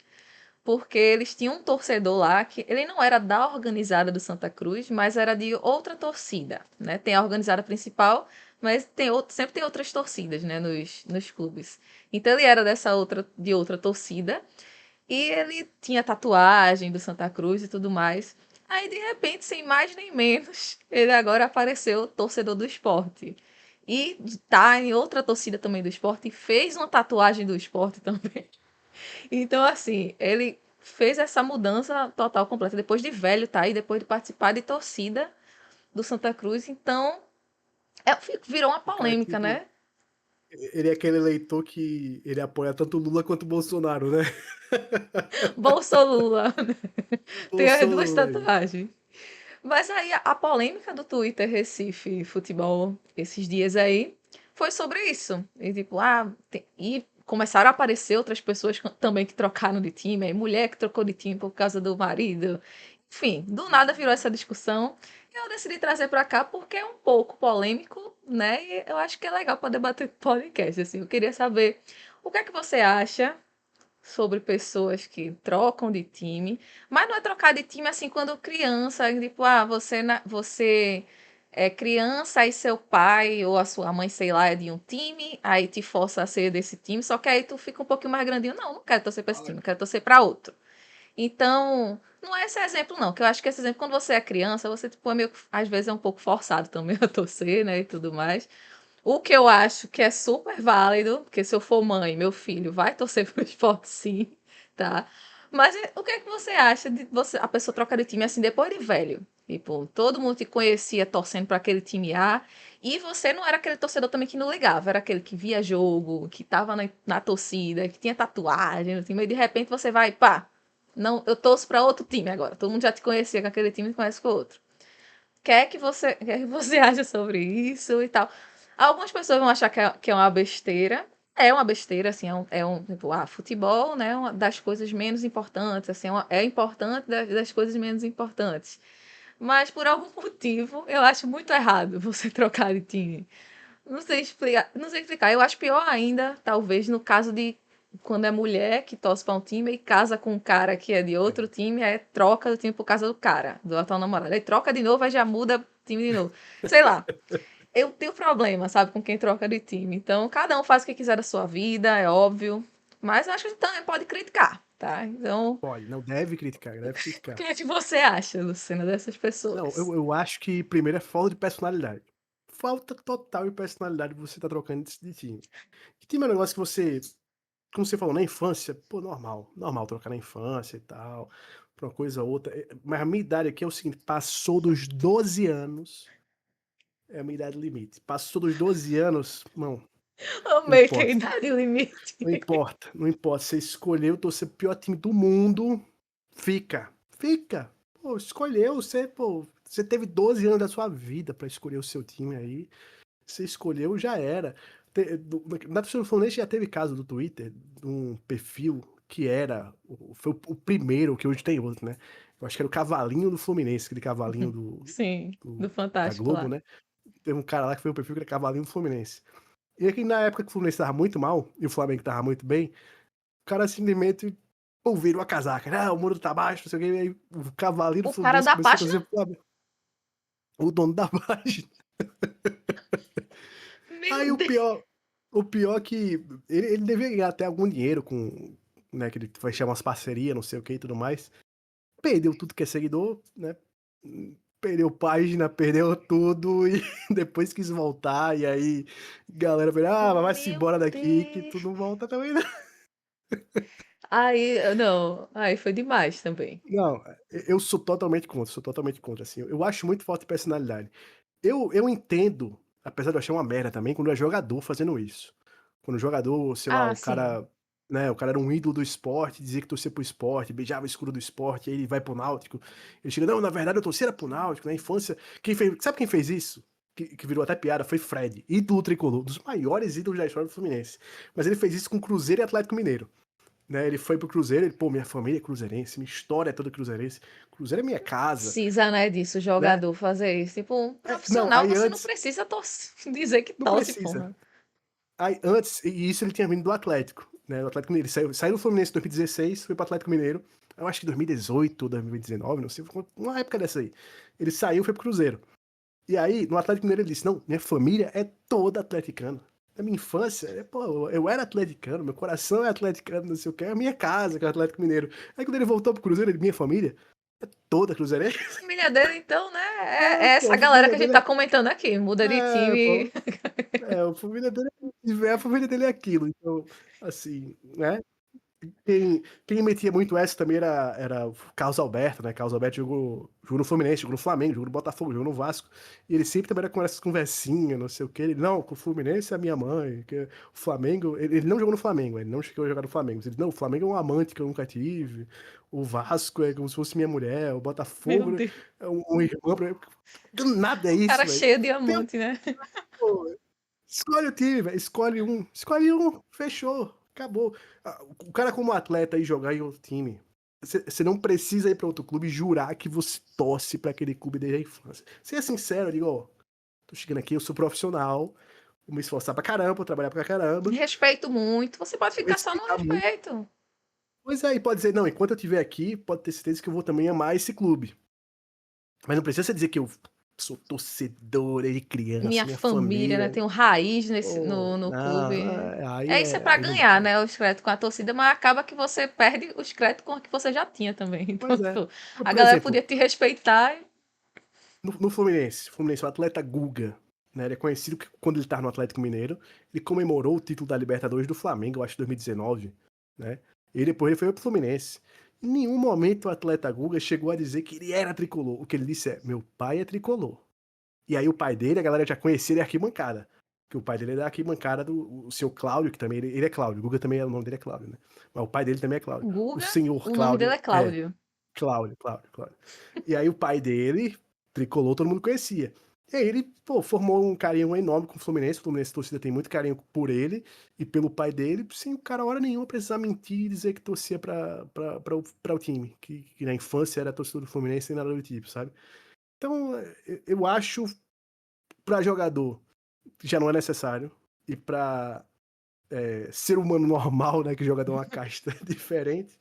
porque eles tinham um torcedor lá que ele não era da organizada do Santa Cruz, mas era de outra torcida, né? Tem a organizada principal, mas sempre tem outras torcidas, né, nos clubes. Então ele era de outra torcida e ele tinha tatuagem do Santa Cruz e tudo mais. Aí de repente, sem mais nem menos, ele agora apareceu torcedor do esporte. E tá em outra torcida também do esporte e fez uma tatuagem do esporte também. Então, assim, ele fez essa mudança total, completa, depois de velho, tá? E depois de participar de torcida do Santa Cruz. Então, virou uma O cara polêmica, tipo, né? ele é aquele eleitor que ele apoia tanto Lula quanto Bolsonaro, né? Bolsolula. Tem as duas Bolsonaro aí. tatuagens. Mas aí a polêmica do Twitter Recife Futebol esses dias aí foi sobre isso. E tipo, e começaram a aparecer outras pessoas também que trocaram de time, aí mulher que trocou de time por causa do marido. Enfim, do nada virou essa discussão. E eu decidi trazer para cá porque é um pouco polêmico, né? E eu acho que é legal para debater podcast, assim. Eu queria saber o que é que você acha sobre pessoas que trocam de time, mas não é trocar de time assim quando criança, tipo, você é criança e seu pai ou a sua mãe, sei lá, é de um time, aí te força a ser desse time, só que aí tu fica um pouquinho mais grandinho, não quero torcer para esse time, eu quero torcer para outro. Então, não é esse exemplo não, que eu acho que esse exemplo quando você é criança, você tipo às vezes é um pouco forçado também a torcer, né, e tudo mais. O que eu acho que é super válido, porque se eu for mãe, meu filho vai torcer pro esporte sim, tá? Mas o que é que você acha de a pessoa trocar de time assim depois de velho? Tipo, todo mundo te conhecia torcendo para aquele time A, e você não era aquele torcedor também que não ligava, era aquele que via jogo, que tava na torcida, que tinha tatuagem no time, e de repente você vai, pá, não, eu torço para outro time agora. Todo mundo já te conhecia com aquele time e conhece com o outro. O que é que você acha sobre isso e tal? Algumas pessoas vão achar que é uma besteira, É uma besteira, assim, tipo, futebol, né, é uma das coisas menos importantes, assim, é importante das coisas menos importantes. Mas por algum motivo, eu acho muito errado você trocar de time. Não sei explicar. Eu acho pior ainda, talvez, no caso de quando é mulher que torce para um time e casa com um cara que é de outro É. time, aí troca do time por causa do cara, do atual namorado. Aí troca de novo, aí já muda time de novo. Sei lá. Eu tenho problema, sabe, com quem troca de time. Então, cada um faz o que quiser da sua vida, é óbvio. Mas eu acho que também pode criticar, tá? Então, Pode, não deve criticar, deve o criticar. que é que você acha, Luciana, dessas Não, pessoas? eu acho que primeiro é falta de personalidade. Falta total de personalidade você tá trocando de time. Que time é um negócio que você, como você falou, na infância, pô, normal trocar na infância e tal, pra uma coisa ou outra. Mas a minha idade aqui é o seguinte, passou dos 12 anos, é a minha idade limite. Passou dos 12 anos, não Amei ter importa. idade limite. Não importa, não importa. Você escolheu torcer pro pior time do mundo, fica. Fica. Pô, escolheu, você teve 12 anos da sua vida pra escolher o seu time aí. Você escolheu, já era. Na torcida do Fluminense já teve caso do Twitter, de um perfil que era, foi o primeiro, que hoje tem outro, né? Eu acho que era o cavalinho do Fluminense, aquele cavalinho Sim, do da Fantástico Globo, lá. né? Teve um cara lá que foi o perfil que era cavalinho do Fluminense. E aqui na época que o Fluminense tava muito mal, e o Flamengo tava muito bem, o cara simplesmente pô, virou a casaca, né? Ah, o muro tá baixo, não sei o que, aí o cavalinho do O cara Fluminense da começou a página? torcer pro Flamengo. O dono da página. Meu Aí Deus. o pior é que ele devia ganhar até algum dinheiro com, né, que ele vai chamar umas parcerias, não sei o que e tudo mais. Perdeu tudo que é seguidor, né? Perdeu página, perdeu tudo e depois quis voltar. E aí, galera falou: ah, mas vai-se Meu embora daqui que tu Deus. não volta também, né? Aí, não. Aí foi demais também. Não, eu sou totalmente contra, assim. Eu acho muito falta de personalidade. Eu entendo, apesar de eu achar uma merda também, quando é jogador fazendo isso. Quando o jogador, sei lá, Ah, o sim. cara, né, o cara era um ídolo do esporte, dizia que torcia pro esporte, beijava o escuro do esporte, aí ele vai pro Náutico. Ele chega, não, na verdade eu torcia pro Náutico, na infância. Sabe quem fez isso? Que virou até piada, foi Fred, ídolo tricolor, um dos maiores ídolos da história do Fluminense. Mas ele fez isso com Cruzeiro e Atlético Mineiro. Né, ele foi pro Cruzeiro, ele, pô, minha família é cruzeirense, minha história é toda cruzeirense. Cruzeiro é minha casa, Precisa, né, disso, o né? jogador fazer isso. Tipo, um Não, profissional, aí você não antes, precisa dizer que não torce, precisa. porra. Aí antes, e isso ele tinha vindo do Atlético, né? Do Atlético Mineiro. Ele saiu do Fluminense em 2016, foi pro Atlético Mineiro. Eu acho que 2018 ou 2019, não sei, uma época dessa aí. Ele saiu e foi pro Cruzeiro. E aí, no Atlético Mineiro, ele disse: não, minha família é toda atleticana. Na minha infância, pô, eu era atleticano, meu coração é atleticano, não sei o que, é a minha casa que é o Atlético Mineiro. Aí quando ele voltou pro Cruzeiro, ele, minha família é toda cruzeirense. A família dele, então, né, é É, pô, essa a galera que família a gente dele tá comentando aqui. Muda de time. pô, a família dele a família dele é aquilo. Então, assim, né? Quem metia muito essa também era o Carlos Alberto, né? Carlos Alberto jogou no Fluminense, jogou no Flamengo, jogou no Botafogo, jogou no Vasco. E ele sempre também era com essas conversinhas, não sei o quê. Ele, não, com o Fluminense é a minha mãe, que o Flamengo. Ele não jogou no Flamengo, ele não chegou a jogar no Flamengo. Mas ele, não, o Flamengo é um amante que eu nunca tive. O Vasco é como se fosse minha mulher. O Meu Botafogo Deus. é um irmão pra mim. Do nada é Cara isso, velho. cheio de Tem, amante, né? pô, escolhe o time, velho. Escolhe um. Fechou. Acabou. O cara, como atleta, ir jogar em outro time. Você não precisa ir pra outro clube e jurar que você torce pra aquele clube desde a infância. Ser é sincero, eu digo, ó, tô chegando aqui, eu sou profissional, vou me esforçar pra caramba, vou trabalhar pra caramba, Respeito muito. Você pode vou ficar só no respeitar muito. respeito. Pois é, e pode dizer, não, enquanto eu estiver aqui, pode ter certeza que eu vou também amar esse clube. Mas não precisa você dizer que eu sou torcedor desde criança, Minha minha família, né? família. Tenho raiz Pô, no clube. não, É isso é pra aí não ganhar, pode. né? Os créditos com a torcida, mas acaba que você perde os créditos com o que você já tinha também. Então, Pois é. tipo, a Por galera podia exemplo, te respeitar. no Fluminense, o atleta Guga, né, ele é conhecido que quando ele estava no Atlético Mineiro, ele comemorou o título da Libertadores do Flamengo, eu acho, em 2019, né? E depois ele foi pro Fluminense. Em nenhum momento o atleta Guga chegou a dizer que ele era tricolor. O que ele disse é: meu pai é tricolor. E aí o pai dele, a galera já conhecia ele arquibancada. Que o pai dele é da arquibancada do o seu Cláudio, que também ele é Cláudio. Guga também, o nome dele é Cláudio, né? Mas o pai dele também é Cláudio. O Guga, senhor o nome dele é Cláudio Cláudio. Cláudio. E aí o pai dele, tricolor, todo mundo conhecia. E aí ele, pô, formou um carinho enorme com o Fluminense a torcida tem muito carinho por ele e pelo pai dele, sem o cara hora nenhuma precisar mentir e dizer que torcia pra o time, que na infância era torcedor do Fluminense e nada do tipo, sabe? Então, eu acho, pra jogador, já não é necessário, e pra ser humano normal, né, que jogador é uma casta diferente,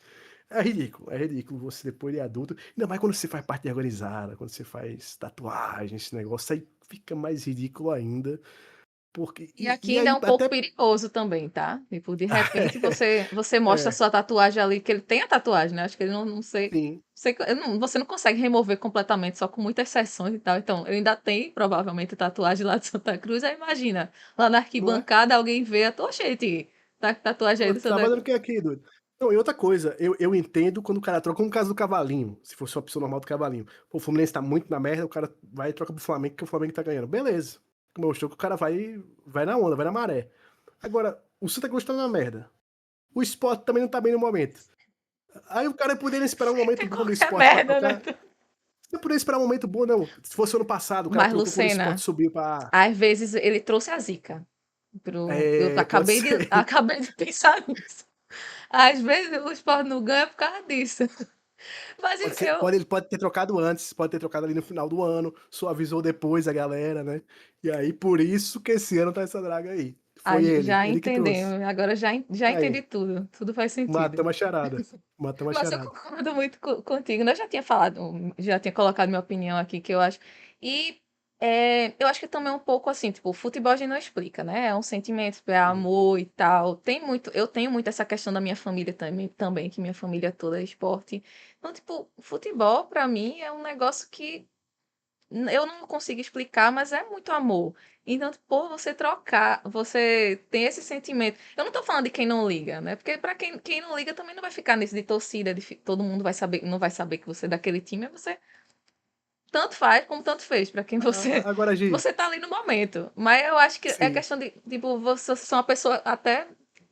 é ridículo você depois de adulto, ainda mais quando você faz parte organizada, quando você faz tatuagem, esse negócio, aí fica mais ridículo ainda, porque, E e aqui ainda é aí um pouco até, perigoso também, tá? Tipo, de repente você mostra a é, sua tatuagem ali, que ele tem a tatuagem, né? Acho que ele não sei. sim, Você não consegue remover completamente, só com muitas seções e tal. Então, ele ainda tem, provavelmente, tatuagem lá de Santa Cruz. Aí imagina, lá na não é? arquibancada, alguém vê a tua gente, tá com tatuagem aí Pô, do tá Santa fazendo o Cruz. que aqui, doido? Não, e outra coisa, eu entendo quando o cara troca, como o caso do Cavalinho, se fosse uma pessoa normal do Cavalinho. Pô, o Fluminense tá muito na merda, o cara vai e troca pro Flamengo, que o Flamengo tá ganhando. Beleza. Mostrou que o cara vai na onda, vai na maré. Agora, o Santa Cruz tá na merda. O Sport também não tá bem no momento. Aí o cara poderia esperar um momento É bom do qualquer Sport pra merda, né? trocar. Você poderia esperar um momento bom, não. Se fosse ano passado, o cara Mas, trocou quando o Sport Lucena, subiu pra. às vezes ele trouxe a zica. Eu Pode ser. acabei de pensar nisso. Às vezes o Sport não ganha por causa disso. Mas Pode ser, eu, ele pode ter trocado antes, pode ter trocado ali no final do ano, só avisou depois a galera, né? E aí, por isso que esse ano tá essa draga aí. Foi já ele que trouxe. entendemos, agora já entendi Aí, tudo, tudo faz sentido. matamos a charada. Matamos a Mas eu charada. concordo muito contigo, né? Eu já tinha falado, já tinha colocado minha opinião aqui, que eu acho. E eu acho que também é um pouco assim, tipo, o futebol a gente não explica, né? É um sentimento, é Uhum. amor e tal. Eu tenho muito essa questão da minha família também, que minha família toda é esporte. Então, tipo, futebol pra mim é um negócio que eu não consigo explicar, mas é muito amor. Então, por você trocar, você tem esse sentimento. Eu não tô falando de quem não liga, né? Porque para quem não liga também não vai ficar nesse de torcida, todo mundo vai saber, não vai saber que você é daquele time, você tanto faz como tanto fez para quem você Agora, Gi, você tá ali no momento. Mas eu acho que é sim. questão de, tipo, você ser uma pessoa até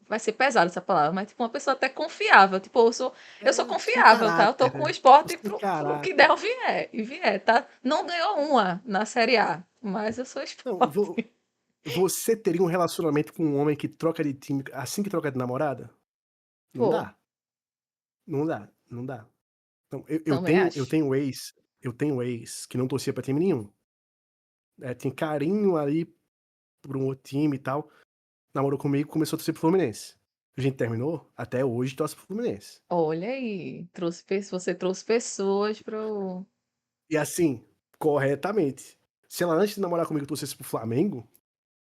vai ser pesada essa palavra, mas tipo uma pessoa até confiável. Tipo, eu sou Sem confiável, tá? Eu tô caráter, com o né? esporte Sem pro que der caráter. ou vier, e vier, tá? Não ganhou uma na Série A, mas eu sou Não, esporte. você teria um relacionamento com um homem que troca de time assim que troca de namorada? Não Pô, dá. Não dá. Não dá. Então, também eu acho. tenho ex, que não torcia pra time nenhum. Tinha carinho ali por um outro time e tal. Namorou comigo, começou a torcer pro Fluminense. A gente terminou, até hoje torce pro Fluminense. Olha aí, você trouxe pessoas pro. E assim, corretamente. Se ela antes de namorar comigo torcesse pro Flamengo,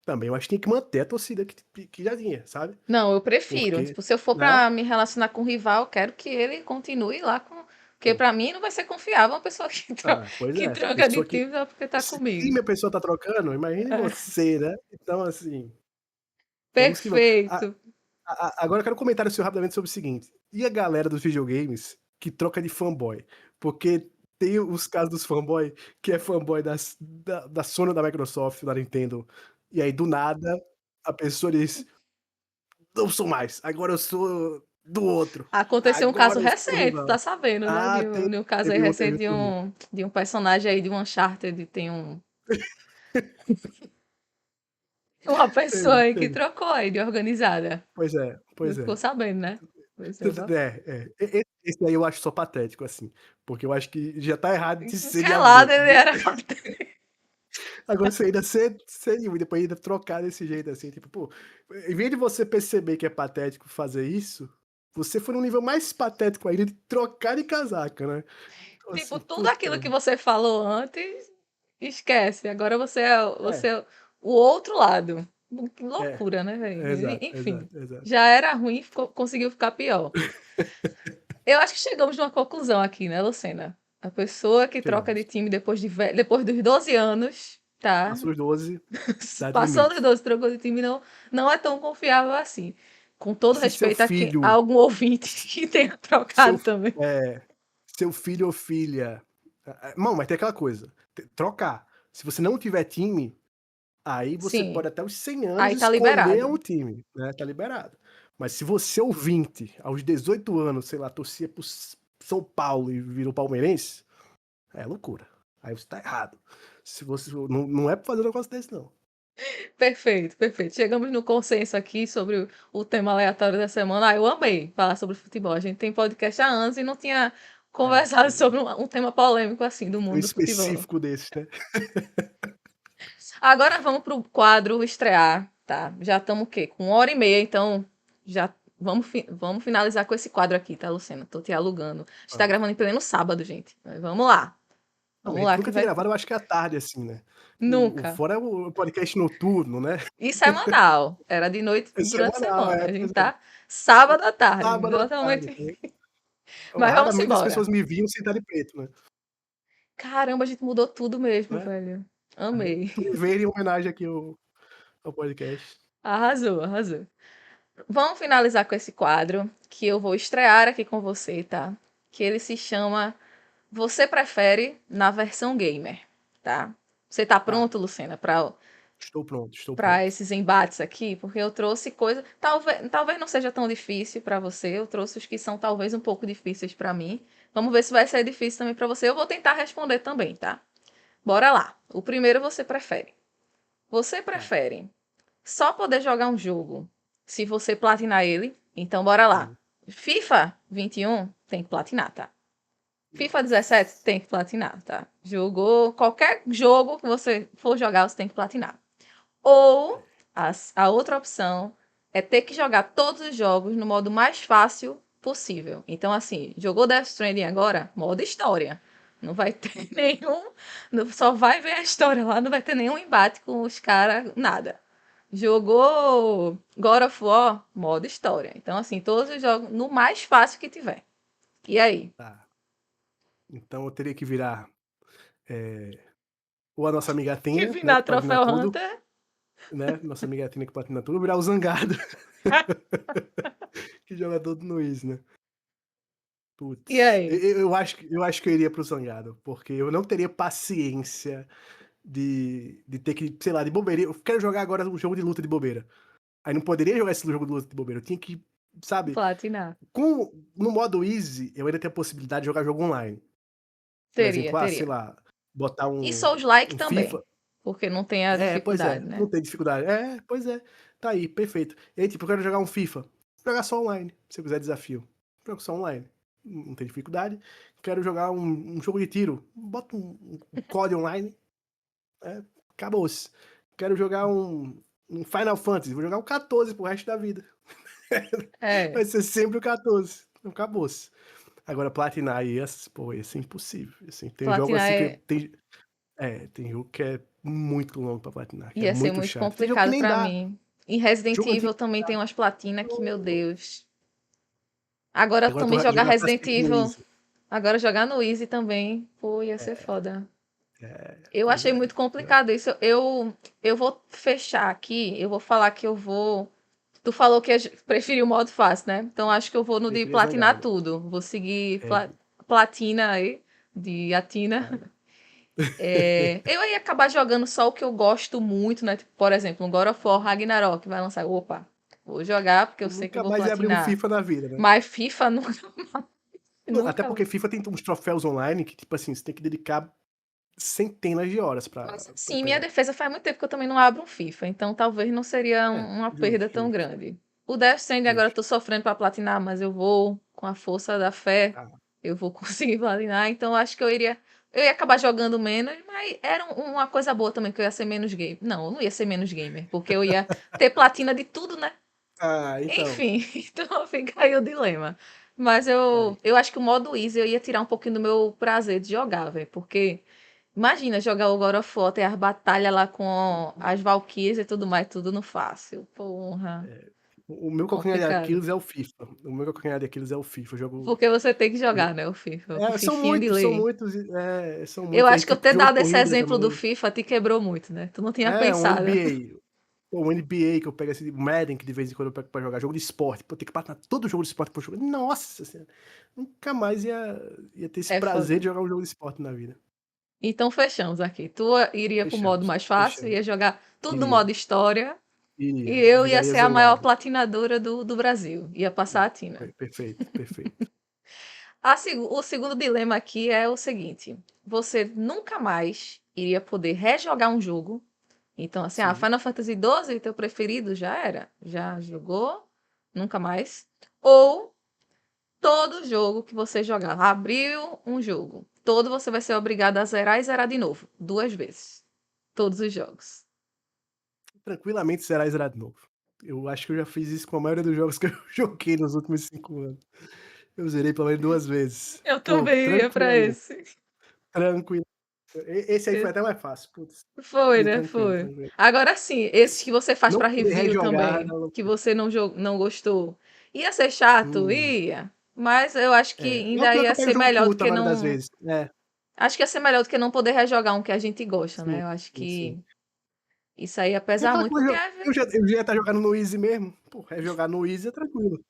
também eu acho que tinha que manter a torcida que já tinha, sabe? Não, eu prefiro. Porque, Tipo, se eu for né? pra me relacionar com um rival, eu quero que ele continue lá com. Porque pra mim não vai ser confiável uma pessoa que, Pois que é, troca de pessoa que. time só porque tá Se comigo. minha pessoa tá trocando, imagine você, né? Então, assim, vamos que vamos. Perfeito. Agora eu quero comentar o seu rapidamente sobre o seguinte: e a galera dos videogames que troca de fanboy? Porque tem os casos dos fanboy que é fanboy da Sony, da Microsoft, da Nintendo, e aí do nada a pessoa diz: não sou mais, agora eu sou do outro, Aconteceu um caso agora eu sou o recente, tá rival. sabendo, né? Ah, De um caso aí teve um, teve recente um que eu vi. de um personagem aí de um Uncharted, tem uma pessoa Teve, aí que teve. trocou aí de organizada. Pois é, Não pois ficou é. sabendo, né? Pois é, Esse aí eu acho só patético, assim, porque eu acho que já tá errado de ser de calado avô. ele era. Agora você ainda ser e depois ainda trocar desse jeito assim, tipo, pô, em vez de você perceber que é patético fazer isso, você foi num nível mais patético ainda de trocar de casaca, né? Então, Tipo, assim, tudo puta. aquilo que você falou antes, esquece. Agora você É, é o outro lado. Que é, loucura, né, velho? exato, Enfim, exato, exato. já era ruim, conseguiu ficar pior. Eu acho que chegamos numa conclusão aqui, né, Lucena? A pessoa que troca de Chegamos. time depois dos 12 anos, tá? Passa os 12, dá de Passou dos limite. 12, trocou de time, não é tão confiável assim. Com todo Se seu respeito a filho, algum ouvinte que tenha seu, trocado também. é, seu filho ou filha. Não, mas tem aquela coisa. Trocar. Se você não tiver time, aí você Sim, pode até os 100 anos aí tá escolher liberado. um time, né? Tá liberado. Mas se você ouvinte, aos 18 anos, sei lá, torcia pro São Paulo e virou palmeirense, é loucura. Aí você tá errado. Se você não é pra fazer um negócio desse, não. Perfeito, perfeito. Chegamos no consenso aqui sobre o tema aleatório da semana. Ah, eu amei falar sobre futebol. A gente tem podcast há anos e não tinha É, conversado sobre um tema polêmico assim do um mundo do futebol. específico desses, né? Agora vamos pro quadro estrear, tá? Já estamos o quê? Com 1 hora e meia, então já vamos finalizar com esse quadro aqui, tá, Luciana? Tô te alugando. Está Vamos. gravando em pleno sábado, gente. Mas vamos lá. Não, a Vamos gente lá que nunca tem vai. gravado, eu acho que é à tarde, assim, né? Nunca. Fora o podcast noturno, né? E semanal. Era de noite É durante a semanal, semana. é, A gente pois é. tá sábado à tarde. Sábado à tarde. Totalmente. Né? Mas vamos Raramente as embora. pessoas me viam sem estar de preto, né? Caramba, a gente mudou tudo mesmo, Né? velho. Aí, Amei. ver em homenagem aqui ao podcast. Arrasou, arrasou. Vamos finalizar com esse quadro que eu vou estrear aqui com você, tá? Que ele se chama Você Prefere na versão gamer, tá? Você tá Tá, pronto, Lucena, para estou pronto, estou para pronto. esses embates aqui? Porque eu trouxe coisa, talvez não seja tão difícil para você, eu trouxe os que são talvez um pouco difíceis para mim. Vamos ver se vai ser difícil também para você. Eu vou tentar responder também, tá? Bora lá. O primeiro você prefere. Você Tá. prefere só poder jogar um jogo se você platinar ele? Então bora lá. Hum. FIFA 21 tem que platinar, tá? FIFA 17 Nossa. tem que platinar, tá? Jogou qualquer jogo que você for jogar, você tem que platinar. Ou a outra opção é ter que jogar todos os jogos no modo mais fácil possível. Então, assim, jogou Death Stranding agora? Modo história. Não vai ter nenhum. Só vai ver a história lá, não vai ter nenhum embate com os caras, nada. Jogou God of War? Modo história. Então, assim, todos os jogos no mais fácil que tiver. E aí? Tá. Então eu teria que virar ou a nossa amiga Que Athena, né, final que platina Troféu tudo, Hunter? né? Nossa amiga Athena que platina tudo, ou virar o Zangado, que joga todo no Easy, né? E Putz, aí? eu acho que eu iria pro Zangado, porque eu não teria paciência de ter que, sei lá, de bobeira. Eu quero jogar agora um jogo de luta de bobeira. Aí não poderia jogar esse jogo de luta de bobeira. Eu tinha que, sabe, Platinar. no modo easy, eu ainda tenho a possibilidade de jogar jogo online. Por Teria, exemplo, sei teria. lá, botar E Souls-like um também. FIFA. Porque não tem a Pois é, dificuldade, né? não tem dificuldade. Pois é, tá aí, perfeito. E aí, tipo, eu quero jogar um FIFA. Jogar só online, se eu quiser desafio. Jogo só online. Não tem dificuldade. Quero jogar um jogo de tiro. Bota um COD online. É, acabou-se. Quero jogar um Final Fantasy. Vou jogar o 14 pro resto da vida. É. Vai ser sempre o 14. Acabou-se. Agora, platinar pô, ia ser impossível. Assim, tem jogo Platinar assim que é... tem jogo que é muito longo pra platinar, que é ia ser muito muito chato. Tem jogo que complicado nem pra dá. mim. Em Resident Jogo antigo Evil também tem umas platinas que, meu não. Deus. Agora Agora tu também vai jogar jogar pra Resident sempre no Evil. Easy. Agora jogar no Easy também. Pô, ia ser foda. Eu Pois achei é. muito complicado isso. Eu vou fechar aqui. Eu vou falar que eu vou. Tu falou que preferiu o modo fácil, né? Então acho que eu vou no de Preferia platinar Zangado. tudo. Vou seguir É, platina aí, de Atina. tá. É, eu ia acabar jogando só o que eu gosto muito, né? Tipo, por exemplo, um God of War Ragnarok vai lançar. Opa, vou jogar porque eu sei que eu Nunca vou mais ia abrir um platinar. FIFA na vida, né? Mas FIFA nunca, Até nunca. porque FIFA tem uns troféus online que, tipo assim, você tem que dedicar centenas de horas Mas pra sim, minha pegar. defesa faz muito tempo que eu também não abro um FIFA, então talvez não seria uma perda Justo, tão justo, grande. O Death Stranding agora eu justo. tô sofrendo pra platinar, mas eu vou, com a força da fé, Tá. eu vou conseguir platinar, então eu acho que eu ia acabar jogando menos, mas era uma coisa boa também, que eu ia ser menos gamer. Não, eu não ia ser menos gamer, porque eu ia ter platina de tudo, né? Então. Enfim, então fica aí o dilema. Mas Tá aí. eu acho que o modo easy eu ia tirar um pouquinho do meu prazer de jogar, velho, porque imagina jogar o God of War, ter as batalhas lá com as Valkyries e tudo mais, tudo no fácil. Porra, O meu calcanhar de complicado. Aquiles é o FIFA. O meu calcanhar de Aquiles é o FIFA. Eu jogo. Porque você tem que jogar, né, o FIFA. O São Fifinha de muitos, são lei. muitos. São Eu muitos. Aí, acho que eu tipo, ter jogo de dado esse corrida exemplo do também. FIFA te quebrou muito, né? Tu não tinha Um pensado. NBA. Pô, um NBA que eu pego assim, Madden, que de vez em quando eu pego pra jogar. Jogo de esporte. Pô, tem que matar todo jogo de esporte que eu jogo. Nossa Senhora. Nunca mais ia ter esse É prazer foda. de jogar um jogo de esporte na vida. Então fechamos aqui. Tu iria pro modo Fechamos, mais fácil, ia fechamos. jogar tudo no Iria, modo história. E iria. eu ia Viraria ser a maior zangado. platinadora do Brasil. Ia passar a Tina. Perfeito, perfeito. O segundo dilema aqui é o seguinte: você nunca mais iria poder rejogar um jogo. Então, assim, Sim. Final Fantasy XII, teu preferido, já era. Já jogou, nunca mais. Ou todo jogo que você jogar, abriu um jogo, todo você vai ser obrigado a zerar e zerar de novo, 2 vezes. Todos os jogos. Tranquilamente será e zerar de novo. Eu acho que eu já fiz isso com a maioria dos jogos que eu joguei nos últimos 5 anos. Eu zerei pelo menos 2 vezes. Eu Pô, também ia pra tranquilamente, esse. tranquilo. Esse aí foi Eu- até mais fácil, putz, Foi, bem né? tranquilo, Foi. tranquilo. Agora sim, esse que você faz Não pra poder review rejogar, também, não, que você não gostou, ia ser chato? hum, Ia. Mas eu acho que é o ainda pior que ia eu pego ser jogo melhor do curto a que maioria das não. vezes. É, Acho que ia ser melhor do que não poder rejogar um que a gente gosta, sim, né? Eu acho sim, sim. que isso aí ia Sem pesar falar muito, que porque eu já ia estar jogando no easy mesmo. Pô, rejogar no easy é tranquilo.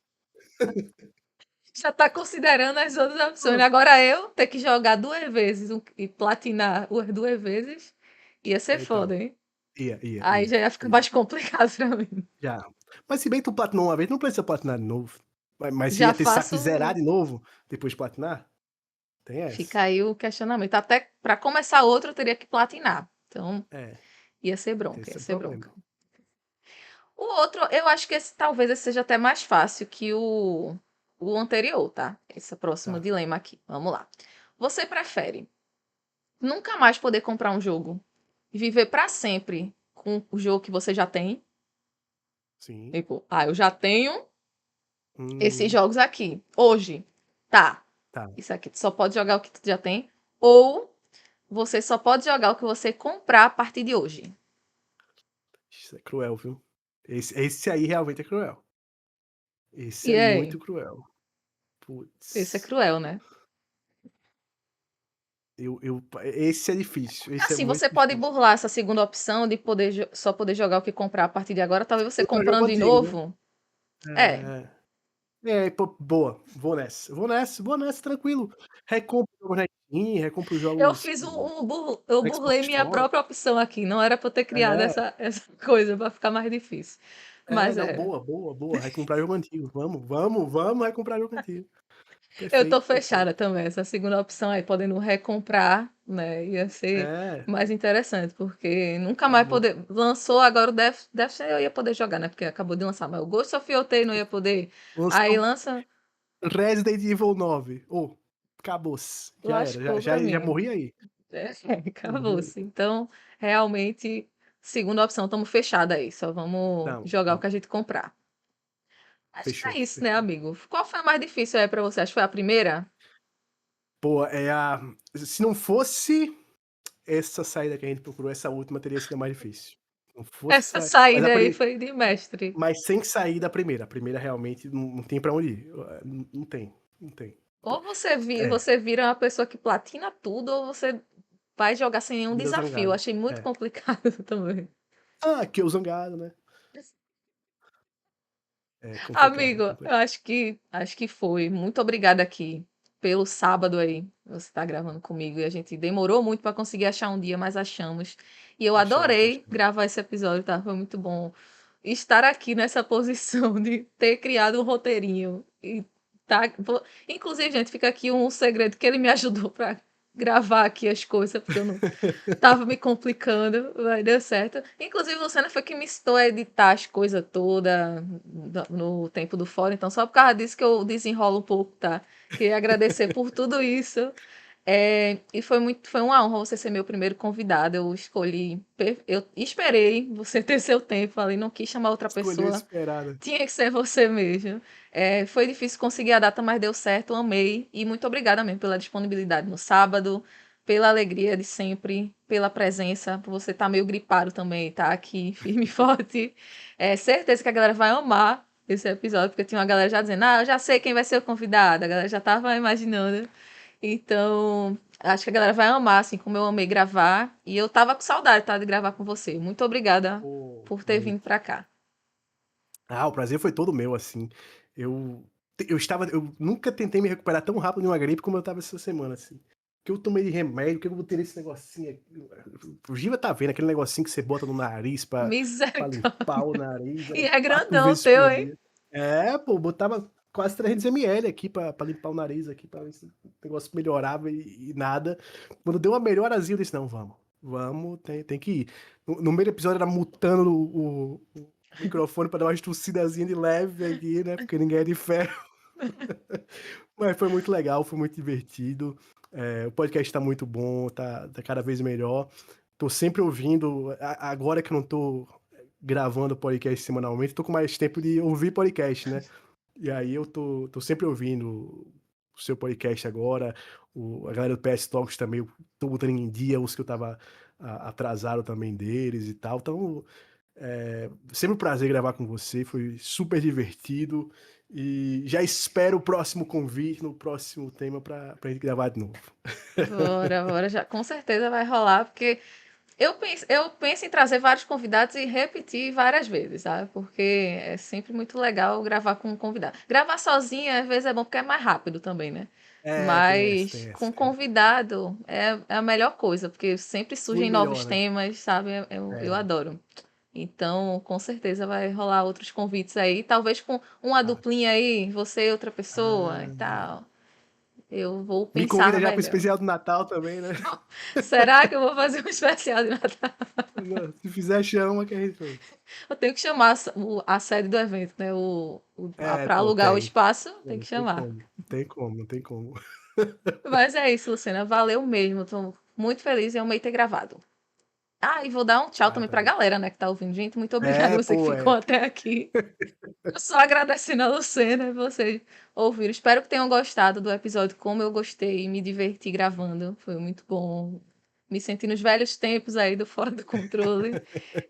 já tá considerando as outras opções, Pô, né? Agora eu ter que jogar 2 vezes e platinar as 2 vezes, ia ser então, foda, hein? ia, ia, Aí ia, já ia ficar ia. mais complicado pra mim. Já. Mas se bem que tu platinou uma vez, não precisa platinar de novo. Mas você Já ia ter saco de zerar faço. de novo depois de platinar? Tem essa. Fica aí o questionamento. Até para começar outro, eu teria que platinar. Então, É, ia ser bronca, esse ia é o ser problema. bronca. O outro, eu acho que talvez esse seja até mais fácil que o anterior, tá? Esse próximo Tá. dilema aqui. Vamos lá. Você prefere nunca mais poder comprar um jogo e viver para sempre com o jogo que você já tem? Sim. Tipo, eu já tenho esses Hum, jogos aqui. Hoje. Tá. tá. Isso aqui, tu só pode jogar o que tu já tem. Ou você só pode jogar o que você comprar a partir de hoje. Isso é cruel, viu? Esse aí realmente é cruel. Esse E é aí? muito cruel. Esse é Putz. cruel, né? Esse é difícil. Esse é Assim, muito você pode difícil. burlar essa segunda opção de poder só poder jogar o que comprar a partir de agora. Talvez você Comprar jogo comprando de antigo, né? novo. É. É. Pô, boa. Vou nessa. Vou nessa, tranquilo. Recompro o jogo na Steam, recompro os Eu jogos fiz no eu Xbox burlei minha Store. própria opção aqui. Não era pra eu ter criado É, essa coisa pra ficar mais difícil. Mas não, é. boa, boa, boa. Recomprar jogo antigo. Vamos recomprar jogo antigo. Eu tô Perfeito, fechada perfeito. também. Essa segunda opção aí, podendo recomprar, né? Ia ser É, mais interessante, porque nunca tá mais bom. poder. Lançou agora o Death Stranding, eu ia poder jogar, né? Porque acabou de lançar, mas o Ghost of Yotei não ia poder. Aí Lançou lança, Resident Evil 9. Acabou-se. Já era. Já, lascou pra já, já mim. morri aí. É, Já morri aí. acabou-se. Então, realmente, segunda opção, estamos fechada aí. Só vamos Não, jogar o não. que a gente comprar. Acho que é Fechou, isso, né, fechou. amigo? Qual foi a mais difícil aí pra você? Acho que foi a primeira? Pô, se não fosse essa saída que a gente procurou, essa última teria sido a mais difícil. Não fosse Essa essa. Mas, saída aí foi de mestre. mas sem sair da primeira. A primeira realmente não tem pra onde ir. Não tem. Não tem. Ou É, você vira uma pessoa que platina tudo, ou você vai jogar sem nenhum vira desafio. zangado. Achei muito É. complicado também. Que o zangado, né? É complicado, é Amigo, eu complicado. acho que foi. Muito obrigada aqui pelo sábado aí. Você tá gravando comigo e a gente demorou muito para conseguir achar um dia, mas achamos. E eu Achamos, adorei achamos. gravar esse episódio, tá? Foi muito bom estar aqui nessa posição de ter criado um roteirinho e tá, inclusive, gente, fica aqui um segredo que ele me ajudou para gravar aqui as coisas, porque eu não tava me complicando, mas deu certo. Inclusive, Luciana foi que me ensinou a editar as coisas todas no tempo do fórum, então só por causa disso que eu desenrolo um pouco, tá? Queria agradecer por tudo isso. E foi uma honra você ser meu primeiro convidado. Eu escolhi, eu esperei você ter seu tempo, falei, não quis chamar outra Escolheu pessoa, esperada. tinha que ser você mesmo. Foi difícil conseguir a data, mas deu certo, amei. E muito obrigada mesmo pela disponibilidade no sábado, pela alegria de sempre, pela presença, por você estar meio gripado também, tá aqui firme e forte. Certeza que a galera vai amar esse episódio, porque tinha uma galera já dizendo, eu já sei quem vai ser o convidado, a galera já tava imaginando. Então, acho que a galera vai amar, assim como eu amei gravar. E eu tava com saudade, tá, de gravar com você. Muito obrigada Pô, por ter vindo muito. pra cá. O prazer foi todo meu, assim. Eu, eu nunca tentei me recuperar tão rápido de uma gripe como eu tava essa semana, assim. O que eu tomei de remédio, o que eu botei nesse negocinho aqui. O Giva tá vendo aquele negocinho que você bota no nariz pra Misericórdia. limpar o nariz, E aí é 4 grandão o vezes teu, por hein? dia. Pô, botava quase 300 ml aqui pra limpar o nariz aqui, pra ver se o negócio melhorava e nada. Quando deu uma melhorazinha, eu disse, não, vamos, tem que ir. No meio do episódio era mutando o microfone pra dar uma tossidazinha de leve aqui, né? Porque ninguém é de ferro. Mas foi muito legal, foi muito divertido. O podcast tá muito bom, tá cada vez melhor. Tô sempre ouvindo, agora que eu não tô gravando podcast semanalmente, tô com mais tempo de ouvir podcast, né? E aí eu tô sempre ouvindo o seu podcast agora, a galera do PS Talks também, eu tô botando em dia os que eu tava atrasado também deles e tal. Então, sempre um prazer gravar com você, foi super divertido. E já espero o próximo convite, no próximo tema, pra gente gravar de novo. Bora, bora, já com certeza vai rolar, porque eu penso em trazer vários convidados e repetir várias vezes, sabe? Porque é sempre muito legal gravar com um convidado. Gravar sozinha, às vezes, é bom porque é mais rápido também, né? Tem essa, Mas tem com essa. convidado é a melhor coisa, porque sempre Flui surgem novos melhor, né? temas, sabe? Eu É, adoro. Então, com certeza vai rolar outros convites aí, talvez com uma tá. duplinha aí, você e outra pessoa e Ah, tal. Eu vou me pensar convida já pro melhor. especial do Natal também, né? Será que eu vou fazer um especial de Natal? Se fizer, chama que a gente faz. Eu tenho que chamar a sede do evento, né? Para Pô, alugar o tem. espaço, tem Não que tem chamar. como. Não tem como, não tem como. Mas é isso, Luciana. Valeu mesmo. Tô muito feliz em amei ter gravado. Ah, e vou dar um tchau Ah, também tá pra bom. galera, né, que tá ouvindo. Gente, muito obrigada você que Pô, ficou até aqui. Eu só agradecendo a Lucena e vocês ouviram. Espero que tenham gostado do episódio como eu gostei e me diverti gravando. Foi muito bom. Me senti nos velhos tempos aí do Fora do Controle.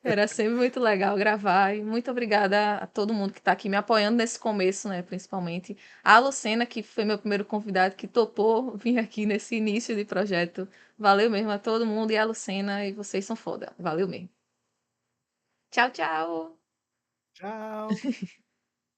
Era sempre muito legal gravar. E muito obrigada a todo mundo que está aqui me apoiando nesse começo, né? Principalmente a Lucena, que foi meu primeiro convidado, que topou vir aqui nesse início de projeto. Valeu mesmo a todo mundo e a Lucena, e vocês são foda. Valeu mesmo. Tchau, tchau! tchau.